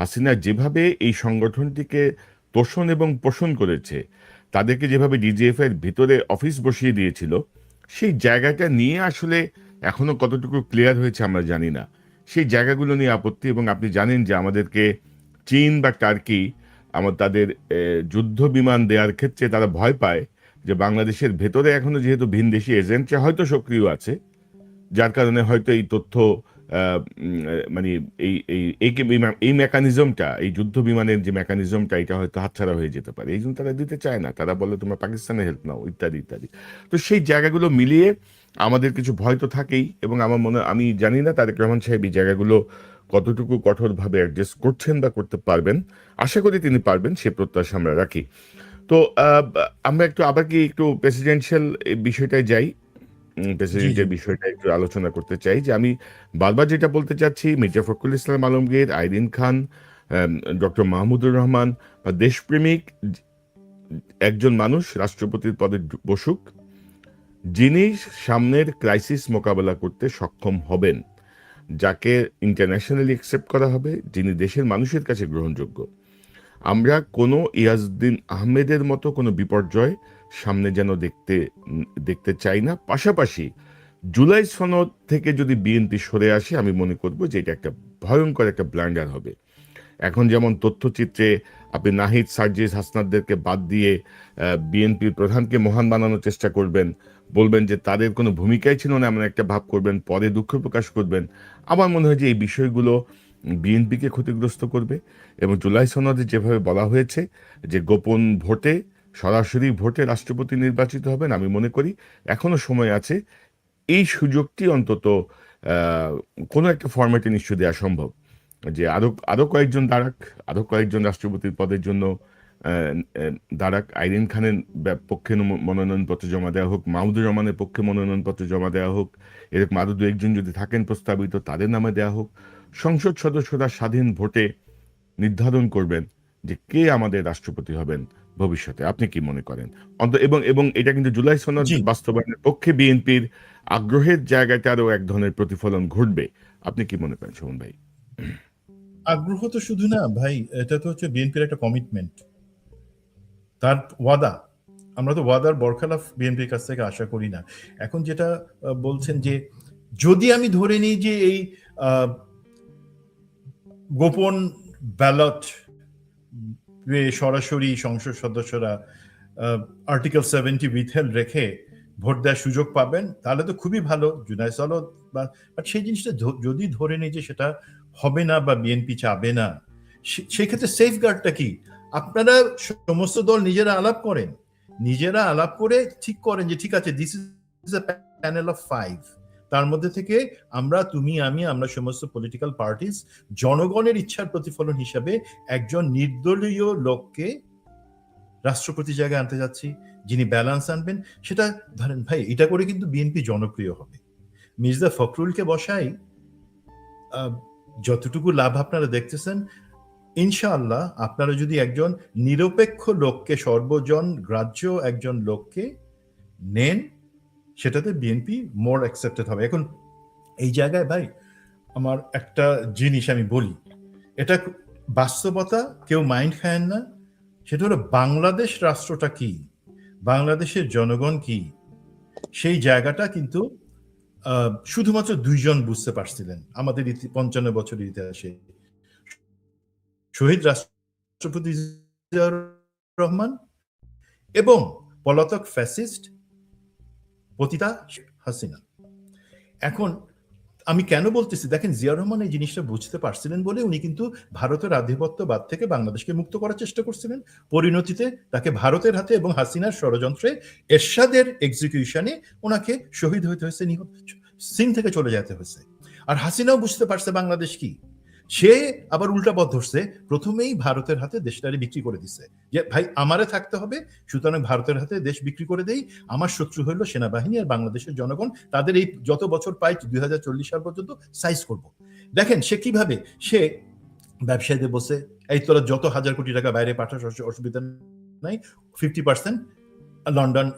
A: হাসিনা যেভাবে এই সংগঠনটিকে তোষণ এবং পোষণ করেছে, তাদেরকে যেভাবে ডিজিএফ এর ভিতরে অফিস বসিয়ে দিয়েছিল, সেই জায়গাটা নিয়ে আসলে এখনো কতটুকু ক্লিয়ার হয়েছে আমরা জানি না। সেই জায়গাগুলো নিয়ে আপত্তি। এবং আপনি জানেন যে আমাদেরকে চীন বা টার্কি তাদের যুদ্ধ বিমান দেওয়ার ক্ষেত্রে তারা ভয় পায় যে বাংলাদেশের ভেতরে এখনো যেহেতু ভিনদেশি এজেন্টরা হয়তো সক্রিয় আছে, যার কারণে হয়তো এই তথ্য মানে এই মেকানিজমটা, এই যুদ্ধ বিমানের যে মেকানিজমটা, এটা হয়তো হাতছাড়া হয়ে যেতে পারে। এই জন্য তারা দিতে চায় না, তারা বলে তোমরা পাকিস্তানে হেল্প নাও, ইত্যাদি ইত্যাদি। তো সেই জায়গাগুলো মিলিয়ে আমাদের কিছু ভয় তো থাকেই। এবং আমার মনে, আমি জানি না তারেক রহমান সাহেব এই জায়গাগুলো কতটুকু কঠোরভাবে অ্যাডজাস্ট করছেন বা করতে পারবেন। আশা করি তিনি পারবেন, সে প্রত্যাশা আমরা রাখি। তো আমরা একটু আবার কি একটু প্রেসিডেন্সিয়াল বিষয়টায় যাই।
B: জি, জি।
A: প্রেসিডেন্টের বিষয়টা একটু আলোচনা করতে চাই যে আমি বারবার যেটা বলতে চাচ্ছি, মির্জা ফখরুল ইসলাম আলমগীর, আইরিন খান, ডক্টর মাহমুদুর রহমান বা দেশপ্রেমিক একজন মানুষ রাষ্ট্রপতির পদে বসুক, যিনি সামনের ক্রাইসিস মোকাবেলা করতে সক্ষম হবেন, যাকে ইন্টারন্যাশনালি অ্যাকসেপ্ট করা হবে, যিনি দেশের মানুষের কাছে গ্রহণযোগ্য। আমরা কোনো ইয়াজউদ্দিন আহমেদের মতো কোনো বিপর্যয় সামনে যেন দেখতে চাই না। পাশাপাশি জুলাই সনদ থেকে যদি বিএনপি সরে আসে, আমি মনে করব যে এটা একটা ভয়ঙ্কর একটা ব্লান্ডার হবে। এখন যেমন তথ্যচিত্রে আপনি নাহিদ, সার্জিস, হাসনাতদেরকে বাদ দিয়ে বিএনপির প্রধানকে মহান বানানোর চেষ্টা করবেন, বলবেন যে তাদের কোনো ভূমিকাই ছিল না এমন একটা ভাব করবেন, পরে দুঃখ প্রকাশ করবেন। আমার মনে হয় যে এই বিষয়গুলো বিএনপিকে ক্ষতিগ্রস্ত করবে। এবং জুলাই সনদে যেভাবে বলা হয়েছে যে গোপন ভোটে, সরাসরি ভোটে রাষ্ট্রপতি নির্বাচিত হবেন, আমি মনে করি এখনো সময় আছে। এই সুযোগটি অন্তত আহ, কোনো একটা ফরম্যাটে নিশ্চয় দেওয়া সম্ভব, যে আরো আরো কয়েকজন দাঁড়াক, আরো কয়েকজন রাষ্ট্রপতির পদের জন্য আহ, আহ, দাঁড়াক। আইরিন খানের পক্ষে মনোনয়নপত্র জমা দেওয়া হোক, মাহমুদুর রহমানের পক্ষে মনোনয়নপত্র জমা দেওয়া হোক, এরকম আরো দু একজন যদি থাকেন প্রস্তাবিত, তাদের নামে দেওয়া হোক। সংসদ সদস্যরা স্বাধীন ভোটে নির্ধারণ করবেন যে কে আমাদের রাষ্ট্রপতি হবেন ভবিষ্যতে। আপনি কি মনে করেন? এবং এবং এটা কিন্তু জুলাই সনদ
B: জি,
A: বাস্তবায়নের পক্ষে বিএনপির আগ্রহের জায়গাটারও এক ধরনের প্রতিফলন ঘটবে। আপনি কি মনে করেন সুমন ভাই?
B: আগ্রহ তো শুধু না ভাই, এটা তো হচ্ছে বিএনপির একটা কমিটমেন্ট, তার ওয়াদা। আমরা তো ওয়াদার বরখেলাফ বিএনপির কাছ থেকে আশা করি না। এখন যেটা বলছেন যে যদি আমি ধরে নিই যে এই আহ, গোপন ব্যালট সরাসরি সংসদ সদস্যরা আর্টিকেল 70 উইথহেল্ড রেখে ভোট দেওয়ার সুযোগ পাবেন, তাহলে তো খুবই ভালো। জুনাই সনদ বা বাট সেই জিনিসটা যদি ধরে নিই যে সেটা হবে না বা বিএনপি চাবে না, সেক্ষেত্রে সেফগার্ডটা কি? আপনারা সমস্ত দল নিজেরা আলাপ করেন, নিজেরা আলাপ করে ঠিক করেন যে ঠিক আছে, this is a panel of 5, তার মধ্যে থেকে আমরা, তুমি, আমরা সমস্ত পলিটিক্যাল পার্টিস জনগণের ইচ্ছার প্রতিফলন হিসাবে একজন নির্দলীয় লোককে রাষ্ট্রপতি জায়গায় আনতে যাচ্ছি, যিনি ব্যালেন্স আনবেন। সেটা ধরেন ভাই, এটা করে কিন্তু বিএনপি জনপ্রিয় হবে। মির্জা ফখরুলকে বসাই আহ, যতটুকু লাভ আপনারা দেখতেছেন, ইনশাআল্লাহ আপনারা যদি একজন নিরপেক্ষ লোককে, সর্বজন গ্রাহ্য একজন লোককে নেন, সেটাতে বিএনপি মোর অ্যাকসেপ্টেড হবে। এখন এই জায়গায় ভাই আমার একটা জিনিস আমি বলি, এটা বাস্তবতা, কেউ মাইন্ড খায়েন না। সেটা হলো বাংলাদেশ রাষ্ট্রটা কি, বাংলাদেশের জনগণ কি, সেই জায়গাটা কিন্তু শুধুমাত্র দুইজন বুঝতে পারছিলেন আমাদের 55 বছরের ইতিহাসে, শহীদ রাষ্ট্রপতি জিয়াউর রহমান এবং পলাতক ফ্যাসিস্ট পতিতা হাসিনা। এখন আমি কেন বলতেছি, দেখেন জিয়াউর রহমান এই জিনিসটা বুঝতে পারছিলেন বলে উনি কিন্তু ভারতের আধিপত্যবাদ থেকে বাংলাদেশকে মুক্ত করার চেষ্টা করছিলেন। পরিণতিতে তাকে ভারতের হাতে এবং হাসিনার ষড়যন্ত্রে এরশাদের এক্সিকিউশনে ওনাকে শহীদ হইতে হয়েছে, নিহত সিন থেকে চলে যেতে হয়েছে। আর হাসিনাও বুঝতে পারছে বাংলাদেশ কি, সে আবার উল্টা পথ ধরছে, প্রথমেই ভারতের হাতে দেশটারে বিক্রি করে দিছে যে ভাই আমারে থাকতে হবে, সুতরাং ভারতের হাতে দেশ বিক্রি করে দেই, আমার শত্রু হইল সেনাবাহিনী আর বাংলাদেশের জনগণ, তাদের এই যত বছর পাই 2040 সাল পর্যন্ত সাইজ করব। দেখেন সে কিভাবে, সে ব্যবসায়ীদের বসে এই তোরা যত হাজার কোটি টাকা বাইরে পাঠাস অসুবিধা নাই, 50% লন্ডন,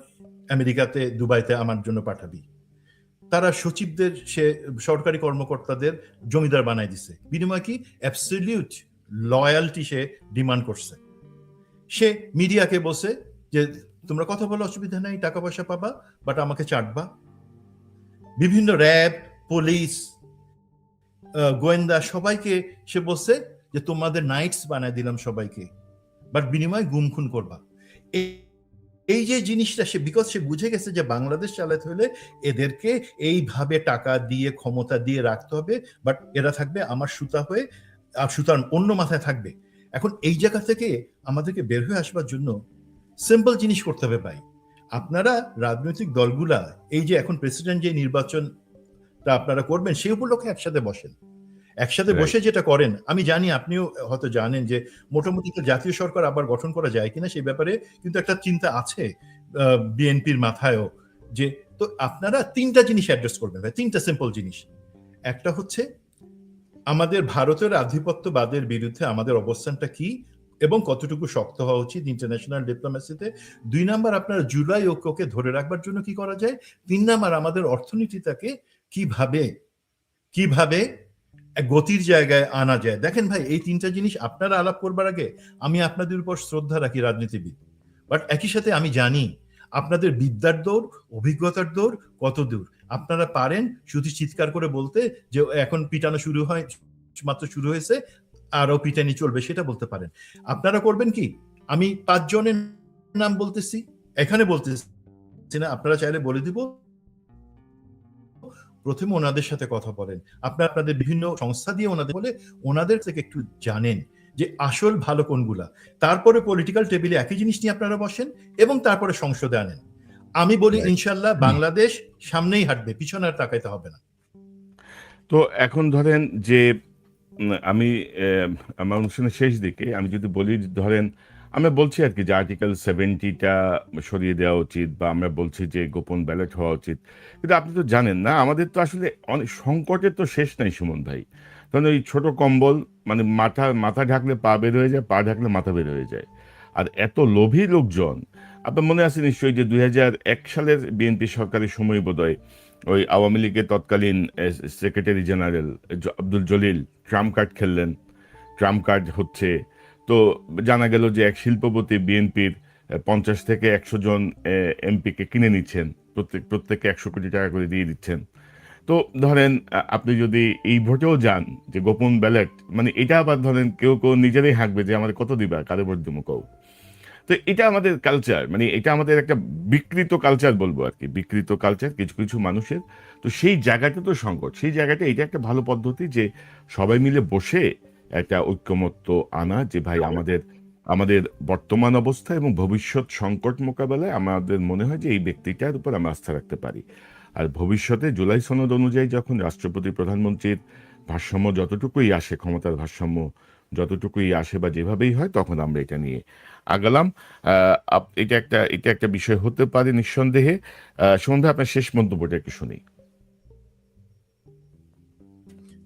B: আমেরিকাতে, দুবাইতে আমার জন্য পাঠাবি। তারা সচিবদের, সে সরকারি কর্মকর্তাদের জমিদার বানাই দিছে, বিনিময় কি অ্যাবসলিউট লয়ালটি সে ডিমান্ড করছে। সে মিডিয়াকে বসে যে তোমরা কথা বলো, অসুবিধা নাই, টাকা পয়সা পাবা, বাট আমাকে চাটবা। বিভিন্ন র্যাব, পুলিশ, গোয়েন্দা সবাইকে সে বলছে যে তোমাদের নাইটস বানায় দিলাম সবাইকে, বাট বিনিময় গুম খুন করবা। এই যে জিনিসটা সে, বিকজ সে বুঝে গেছে যে বাংলাদেশ চালাতে হলে এদেরকে এইভাবে টাকা দিয়ে ক্ষমতা দিয়ে রাখতে হবে, বাট এরা থাকবে আমার সুতা হয়ে, আর সুতার অন্য মাথায় থাকবে। এখন এই জায়গা থেকে আমাদেরকে বের হয়ে আসবার জন্য সিম্পল জিনিস করতে হবে ভাই। আপনারা রাজনৈতিক দলগুলা এই যে এখন প্রেসিডেন্ট যে নির্বাচনটা আপনারা করবেন সেই উপলক্ষে একসাথে বসেন, একসাথে বসে যেটা করেন, আমি জানি আপনিও হয়তো জানেন যে মোটামুটি জাতীয় সরকার আবার গঠন করা যায় কিনা সেই ব্যাপারে কিন্তু একটা চিন্তা আছে বিএনপির মাথায়ও, যে তো আপনারা তিনটা জিনিস অ্যাড্রেস করবেন ভাই, তিনটা সিম্পল জিনিস। একটা হচ্ছে আমাদের ভারতের আধিপত্যবাদের বিরুদ্ধে আমাদের অবস্থানটা কি এবং কতটুকু শক্ত হওয়া উচিত ইন্টারন্যাশনাল ডিপ্লোমেসিতে। 2 নাম্বার আপনার জুলাই ঐক্যকে ধরে রাখবার জন্য কি করা যায়। 3 নাম্বার আমাদের অর্থনীতিটাকে কিভাবে গতির জায়গায় আনা যায়। দেখেন ভাই, এই তিনটা জিনিস আপনারা আলাপ করবার আগে আমি আপনাদের উপর শ্রদ্ধা রাখি রাজনীতিবিদ, বাট একই সাথে আমি জানি আপনাদের বিদ্যার দৌড়, অভিজ্ঞতার দৌড় কত দূর। আপনারা পারেন শুধু চিৎকার করে বলতে যে এখন পিটানো শুরু হয়, মাত্র শুরু হয়েছে, আরো পিটানি চলবে, সেটা বলতে পারেন। আপনারা করবেন কি, আমি 5 জনের নাম বলতেছি, এখানে বলতেছি না, আপনারা চাইলে বলে দিব। প্রথমে ওনাদের সাথে কথা বলেন, আপনাদের বিভিন্ন সংস্থা দিয়ে ওনাদের বলে ওনাদের থেকে একটু জানেন যে আসল ভালো কোনগুলা। তারপরে পলিটিক্যাল টেবিলে একই জিনিস নিয়ে আপনারা বসেন এবং তারপরে সংসদে আনেন। আমি বলি ইনশাল্লাহ বাংলাদেশ সামনেই হাঁটবে, পিছনে আর তাকাইতে হবে না।
A: তো এখন ধরেন যে আমি আমার অনুষ্ঠানের শেষ দিকে আমি যদি বলি, ধরেন আমরা বলছি আর কি যে আর্টিকেল 70টা সরিয়ে দেওয়া উচিত, বা আমরা বলছি যে গোপন ব্যালট হওয়া উচিত, কিন্তু আপনি তো জানেন না আমাদের তো আসলে অনেক সংকটের তো শেষ নাই সুমন ভাই। কারণ ওই ছোট কম্বল, মানে মাথা ঢাকলে পা বের হয়ে যায়, পা ঢাকলে মাথা বের হয়ে যায়। আর এত লোভী লোকজন, আপনার মনে আছে নিশ্চয়ই যে 2001 সালের বিএনপি সরকারের সময় বোধহয় ওই আওয়ামী লীগের তৎকালীন secretary general Abdul Jalil trump card খেললেন, ট্রাম্প কার্ড হচ্ছে। তো জানা গেল যে এক শিল্পপতি বিএনপির 50 থেকে 100 জন এমপিকে কিনে নিচ্ছেন, প্রত্যেককে 100 কোটি টাকা করে দিয়ে দিচ্ছেন। তো ধরেন আপনি যদি এই ভোটেও যান যে গোপন ব্যালট, মানে এটা আবার ধরেন কেউ নিজেরাই হাঁকবে যে আমাদের কত দিবা, কারে ভোট দিব কও। তো এটা আমাদের কালচার, মানে এটা আমাদের একটা বিকৃত কালচার বলবো আর কি, বিকৃত কালচার কিছু কিছু মানুষের। তো সেই জায়গাটা তো সংকট, সেই জায়গাটা এটা একটা ভালো পদ্ধতি যে সবাই মিলে বসে একটা ঐক্যমত্য আনা, যে ভাই আমাদের আমাদের বর্তমান অবস্থা এবং ভবিষ্যৎ সংকট মোকাবেলায় আমাদের মনে হয় যে এই ব্যক্তিটার উপর আমরা আস্থা রাখতে পারি। আর ভবিষ্যতে জুলাই সনদ অনুযায়ী যখন রাষ্ট্রপতি প্রধানমন্ত্রীর ভারসাম্য যতটুকুই আসে, ক্ষমতার ভারসাম্য যতটুকুই আসে বা যেভাবেই হয়, তখন আমরা এটা নিয়ে আগালাম। এটা একটা বিষয় হতে পারে নিঃসন্দেহে। সন্ধ্যা আপনার শেষ মন্তব্যটা একটু শুনি।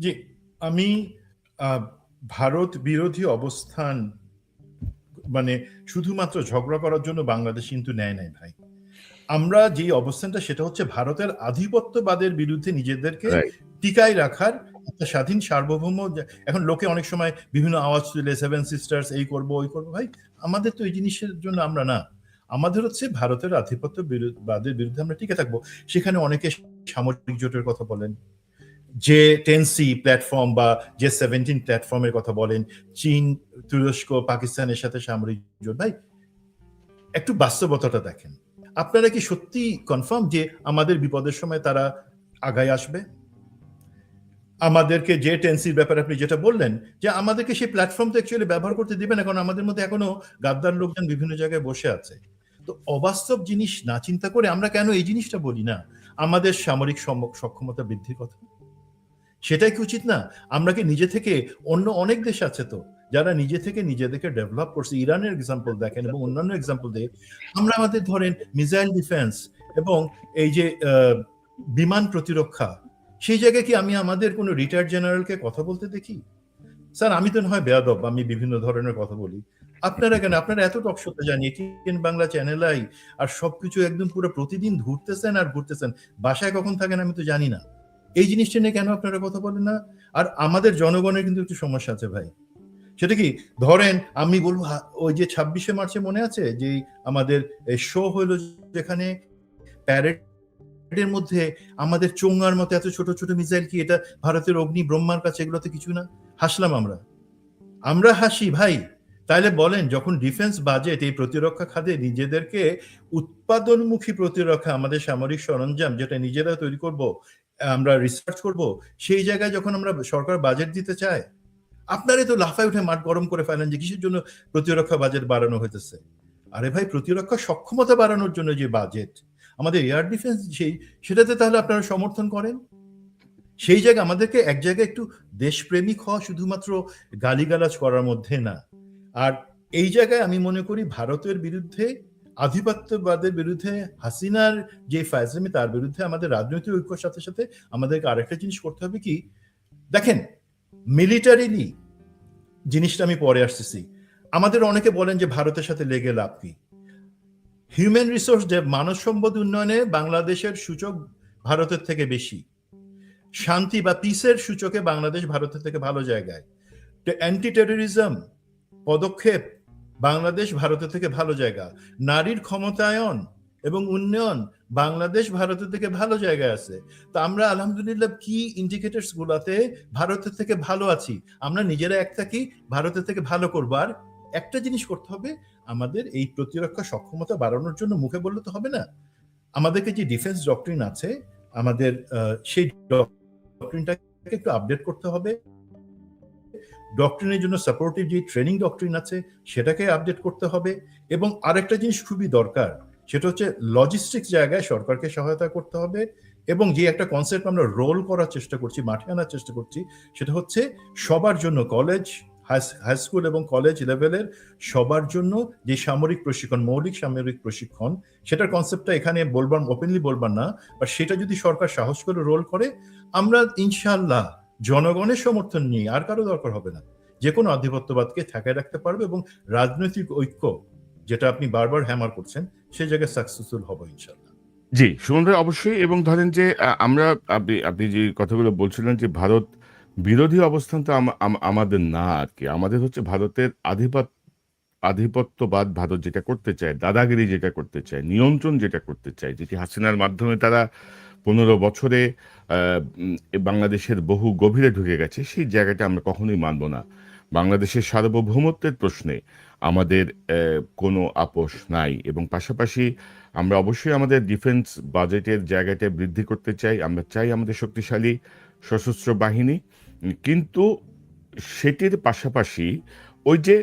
B: জি, আমি ভারত বিরোধী অবস্থান মানে শুধুমাত্র ঝগড়া করার জন্য বাংলাদেশ কিন্তু নেয় নাই ভাই। আমরা যে অবস্থানটা, সেটা হচ্ছে ভারতের আধিপত্যবাদের বিরুদ্ধে নিজেদেরকে টিকায় রাখার একটা স্বাধীন সার্বভৌম। এখন লোকে অনেক সময় বিভিন্ন আওয়াজ তুলে 7 সিস্টার্স এই করবো ওই করবো, ভাই আমাদের তো এই জিনিসের জন্য আমরা না। আমাদের হচ্ছে ভারতের আধিপত্যবাদের বিরুদ্ধে আমরা টিকে থাকবো। সেখানে অনেকে সামরিক জোটের কথা বলেন, যে 10C প্ল্যাটফর্ম বা যে 17 প্ল্যাটফর্মের কথা বলেন, চীন, তুরস্ক, পাকিস্তানের সাথে সামরিক জোট। ভাই একটু বাস্তবতাটা দেখেন, আপনারা কি সত্যি কনফার্ম যে আমাদের বিপদের সময় তারা আগায় আসবে? আমাদেরকে যে টেন্সির ব্যাপারে আপনি যেটা বললেন, যে আমাদেরকে সেই প্ল্যাটফর্ম তো অ্যাকচুয়ালি ব্যবহার করতে দিবে না, কারণ আমাদের মধ্যে এখনো গাদ্দার লোকজন বিভিন্ন জায়গায় বসে আছে। তো অবাস্তব জিনিস না চিন্তা করে আমরা কেন এই জিনিসটা বলি না, আমাদের সামরিক সক্ষমতা বৃদ্ধির কথা? সেটাই কি উচিত না? আমরা কি নিজে থেকে, অন্য অনেক দেশ আছে তো যারা নিজে থেকে নিজেদেরকে ডেভেলপ করছে, ইরানের এক্সাম্পল দেখেন এবং অন্যান্য এক্সাম্পল দিয়ে আমরা আমাদের ধরেন মিসাইল ডিফেন্স এবং এই যে বিমান প্রতিরক্ষা, সেই জায়গায় কি আমি আমাদের কোনো রিটায়ার্ড জেনারেলকে কথা বলতে দেখি? স্যার আমি তো না হয় বেয়াদব, আমি বিভিন্ন ধরনের কথা বলি, আপনারা কেন? আপনারা এত টকশোতে জানিয়ে টিএন বাংলা চ্যানেল আই আর সবকিছু একদম পুরো প্রতিদিন ঘুরতেছেন আর ঘুরতেছেন, বাসায় কখন থাকেন আমি তো জানি না। এই জিনিসটা নিয়ে কেন আপনারা কথা বলেন না? আর আমাদের জনগণের কিন্তু একটু সমস্যা আছে ভাই। সেটা কি, ধরেন আমি বলবো ওই যে 26শে মার্চে মনে আছে যে আমাদের শো হলো, যেখানে প্যারেডের মধ্যে আমাদের চোঙার মতো এত ছোট ছোট মিসাইল, কি এটা ভারতের অগ্নি ব্রহ্মার কাছে এগুলোতে কিছু না? হাসলাম আমরা হাসি ভাই। তাইলে বলেন, যখন ডিফেন্স বাজেট এই প্রতিরক্ষা খাতে নিজেদেরকে উৎপাদনমুখী প্রতিরক্ষা, আমাদের সামরিক সরঞ্জাম যেটা নিজেরা তৈরি করব, আমরা রিসার্চ করব, সেই জায়গায় যখন আমরা সরকার বাজেট দিতে চায়, আপনারে তো লাফায় উঠে মাঠ গরম করে ফেলেন যে কিসের জন্য প্রতিরক্ষা বাজেট বাড়ানো হইতেছে। আরে ভাই, প্রতিরক্ষা সক্ষমতা বাড়ানোর জন্য যে বাজেট, আমাদের এয়ার ডিফেন্স সেটাতে তাহলে আপনারা সমর্থন করেন। সেই জায়গায় আমাদেরকে এক জায়গায় একটু দেশপ্রেমিক হওয়া শুধুমাত্র গালিগালাজ করার মধ্যে না। আর এই জায়গায় আমি মনে করি ভারতের বিরুদ্ধে, আধিপত্যবাদের বিরুদ্ধে, হাসিনার যে ফায়জলামি, তার বিরুদ্ধে আমাদের রাজনৈতিক ঐক্যর সাথে সাথে আমাদেরকে আরেকটা জিনিস করতে হবে কি, দেখেন মিলিটারিলি জিনিসটা আমি পরে আসতেছি। আমাদের অনেকে বলেন যে ভারতের সাথে লেগে লাভ কি? হিউম্যান রিসোর্স, মানব সম্পদ উন্নয়নে বাংলাদেশের সূচক ভারতের থেকে বেশি, শান্তি বা পিসের সূচকে বাংলাদেশ ভারতের থেকে ভালো জায়গায়, অ্যান্টি টেরোরিজম পদক্ষেপ বাংলাদেশ ভারতের থেকে ভালো জায়গা, নারীর ক্ষমতায়ন এবং উন্নয়ন বাংলাদেশ ভারতের থেকে ভালো জায়গায় আছে। তো আমরা আলহামদুলিল্লাহ কি ইন্ডিকেটরস গুলাতে ভারতের থেকে ভালো আছি, আমরা নিজেরা এক থাকি, ভারতের থেকে ভালো করবো। আর একটা জিনিস করতে হবে, আমাদের এই প্রতিরক্ষা সক্ষমতা বাড়ানোর জন্য মুখে বললে তো হবে না, আমাদেরকে যে ডিফেন্স ডক্ট্রিন আছে আমাদের, সেই ডক্ট্রিনটাকে একটু আপডেট করতে হবে। ডক্ট্রিনের জন্য সাপোর্টিভ যে ট্রেনিং ডক্ট্রিন আছে সেটাকে আপডেট করতে হবে। এবং আরেকটা জিনিস খুবই দরকার, সেটা হচ্ছে লজিস্টিক্স জায়গায় সরকারকে সহায়তা করতে হবে। এবং যে একটা কনসেপ্ট আমরা রোল করার চেষ্টা করছি, মাঠে আনার চেষ্টা করছি, সেটা হচ্ছে সবার জন্য, কলেজ, হাই স্কুল এবং কলেজ লেভেলের সবার জন্য যে সামরিক প্রশিক্ষণ, মৌলিক সামরিক প্রশিক্ষণ, সেটার কনসেপ্টটা এখানে বলবার, ওপেনলি বলবার না, বা সেটা যদি সরকার সাহস করে রোল করে, আমরা ইনশাআল্লাহ জনগণের সমর্থন নিয়ে, আর কারো দরকার হবে না, যে কোনো আধিপত্যবাদকে ঠেকায় রাখতে পারবে এবং রাজনৈতিক ঐক্য, যেটা আপনি বারবার হ্যামার করছেন, সেই জায়গায় সাকসেসফুল হবে ইনশাআল্লাহ।
A: জি, সুমন ভাই অবশ্যই। এবং ধরেন যে আমরা, আপনি যে কথাগুলো বলছিলেন যে ভারত বিরোধী অবস্থান তো আমাদের না আরকি। আমাদের হচ্ছে ভারতের আধিপত্যবাদ, ভারত যেটা করতে চায়, দাদাগিরি যেটা করতে চায়, নিয়ন্ত্রণ যেটা করতে চায়, যেটি হাসিনার মাধ্যমে তারা ১৫ বছরে বাংলাদেশের বহু গভীরে ঢুকে গেছে, সেই জায়গাটা আমরা কখনোই মানব না। বাংলাদেশের সার্বভৌমত্বের প্রশ্নে আমাদের কোনো আপোস নাই। এবং পাশাপাশি আমরা অবশ্যই আমাদের ডিফেন্স বাজেটের জায়গাটা বৃদ্ধি করতে চাই। আমরা চাই আমাদের শক্তিশালী সশস্ত্র বাহিনী। কিন্তু সেটির পাশাপাশি ওই যে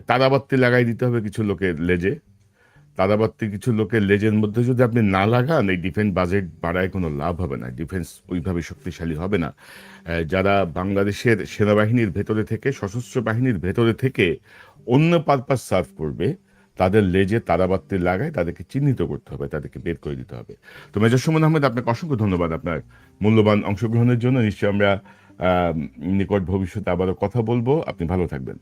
A: তারাবাতি লাগাই দিতে হবে কিছু লোকের লেজে। তারাবাতি কিছু লোকের লেজের মধ্যে যদি আপনি না লাগান, এই ডিফেন্স বাজেট বাড়ায় কোনো লাভ হবে না। ডিফেন্স ওইভাবে শক্তিশালী হবে না। যারা বাংলাদেশের সেনাবাহিনীর ভেতরে থেকে, সশস্ত্র বাহিনীর ভেতরে থেকে অন্য পারপাস সার্ভ করবে, তাদের লেজে তারাবাতি লাগায় তাদেরকে চিহ্নিত করতে হবে, তাদেরকে বের করে দিতে হবে। তো মেজর সুমন আহমেদ, আপনাকে অসংখ্য ধন্যবাদ আপনার মূল্যবান অংশগ্রহণের জন্য। নিশ্চয়ই আমরা নিকট ভবিষ্যতে আবারও কথা বলবো। আপনি ভালো থাকবেন।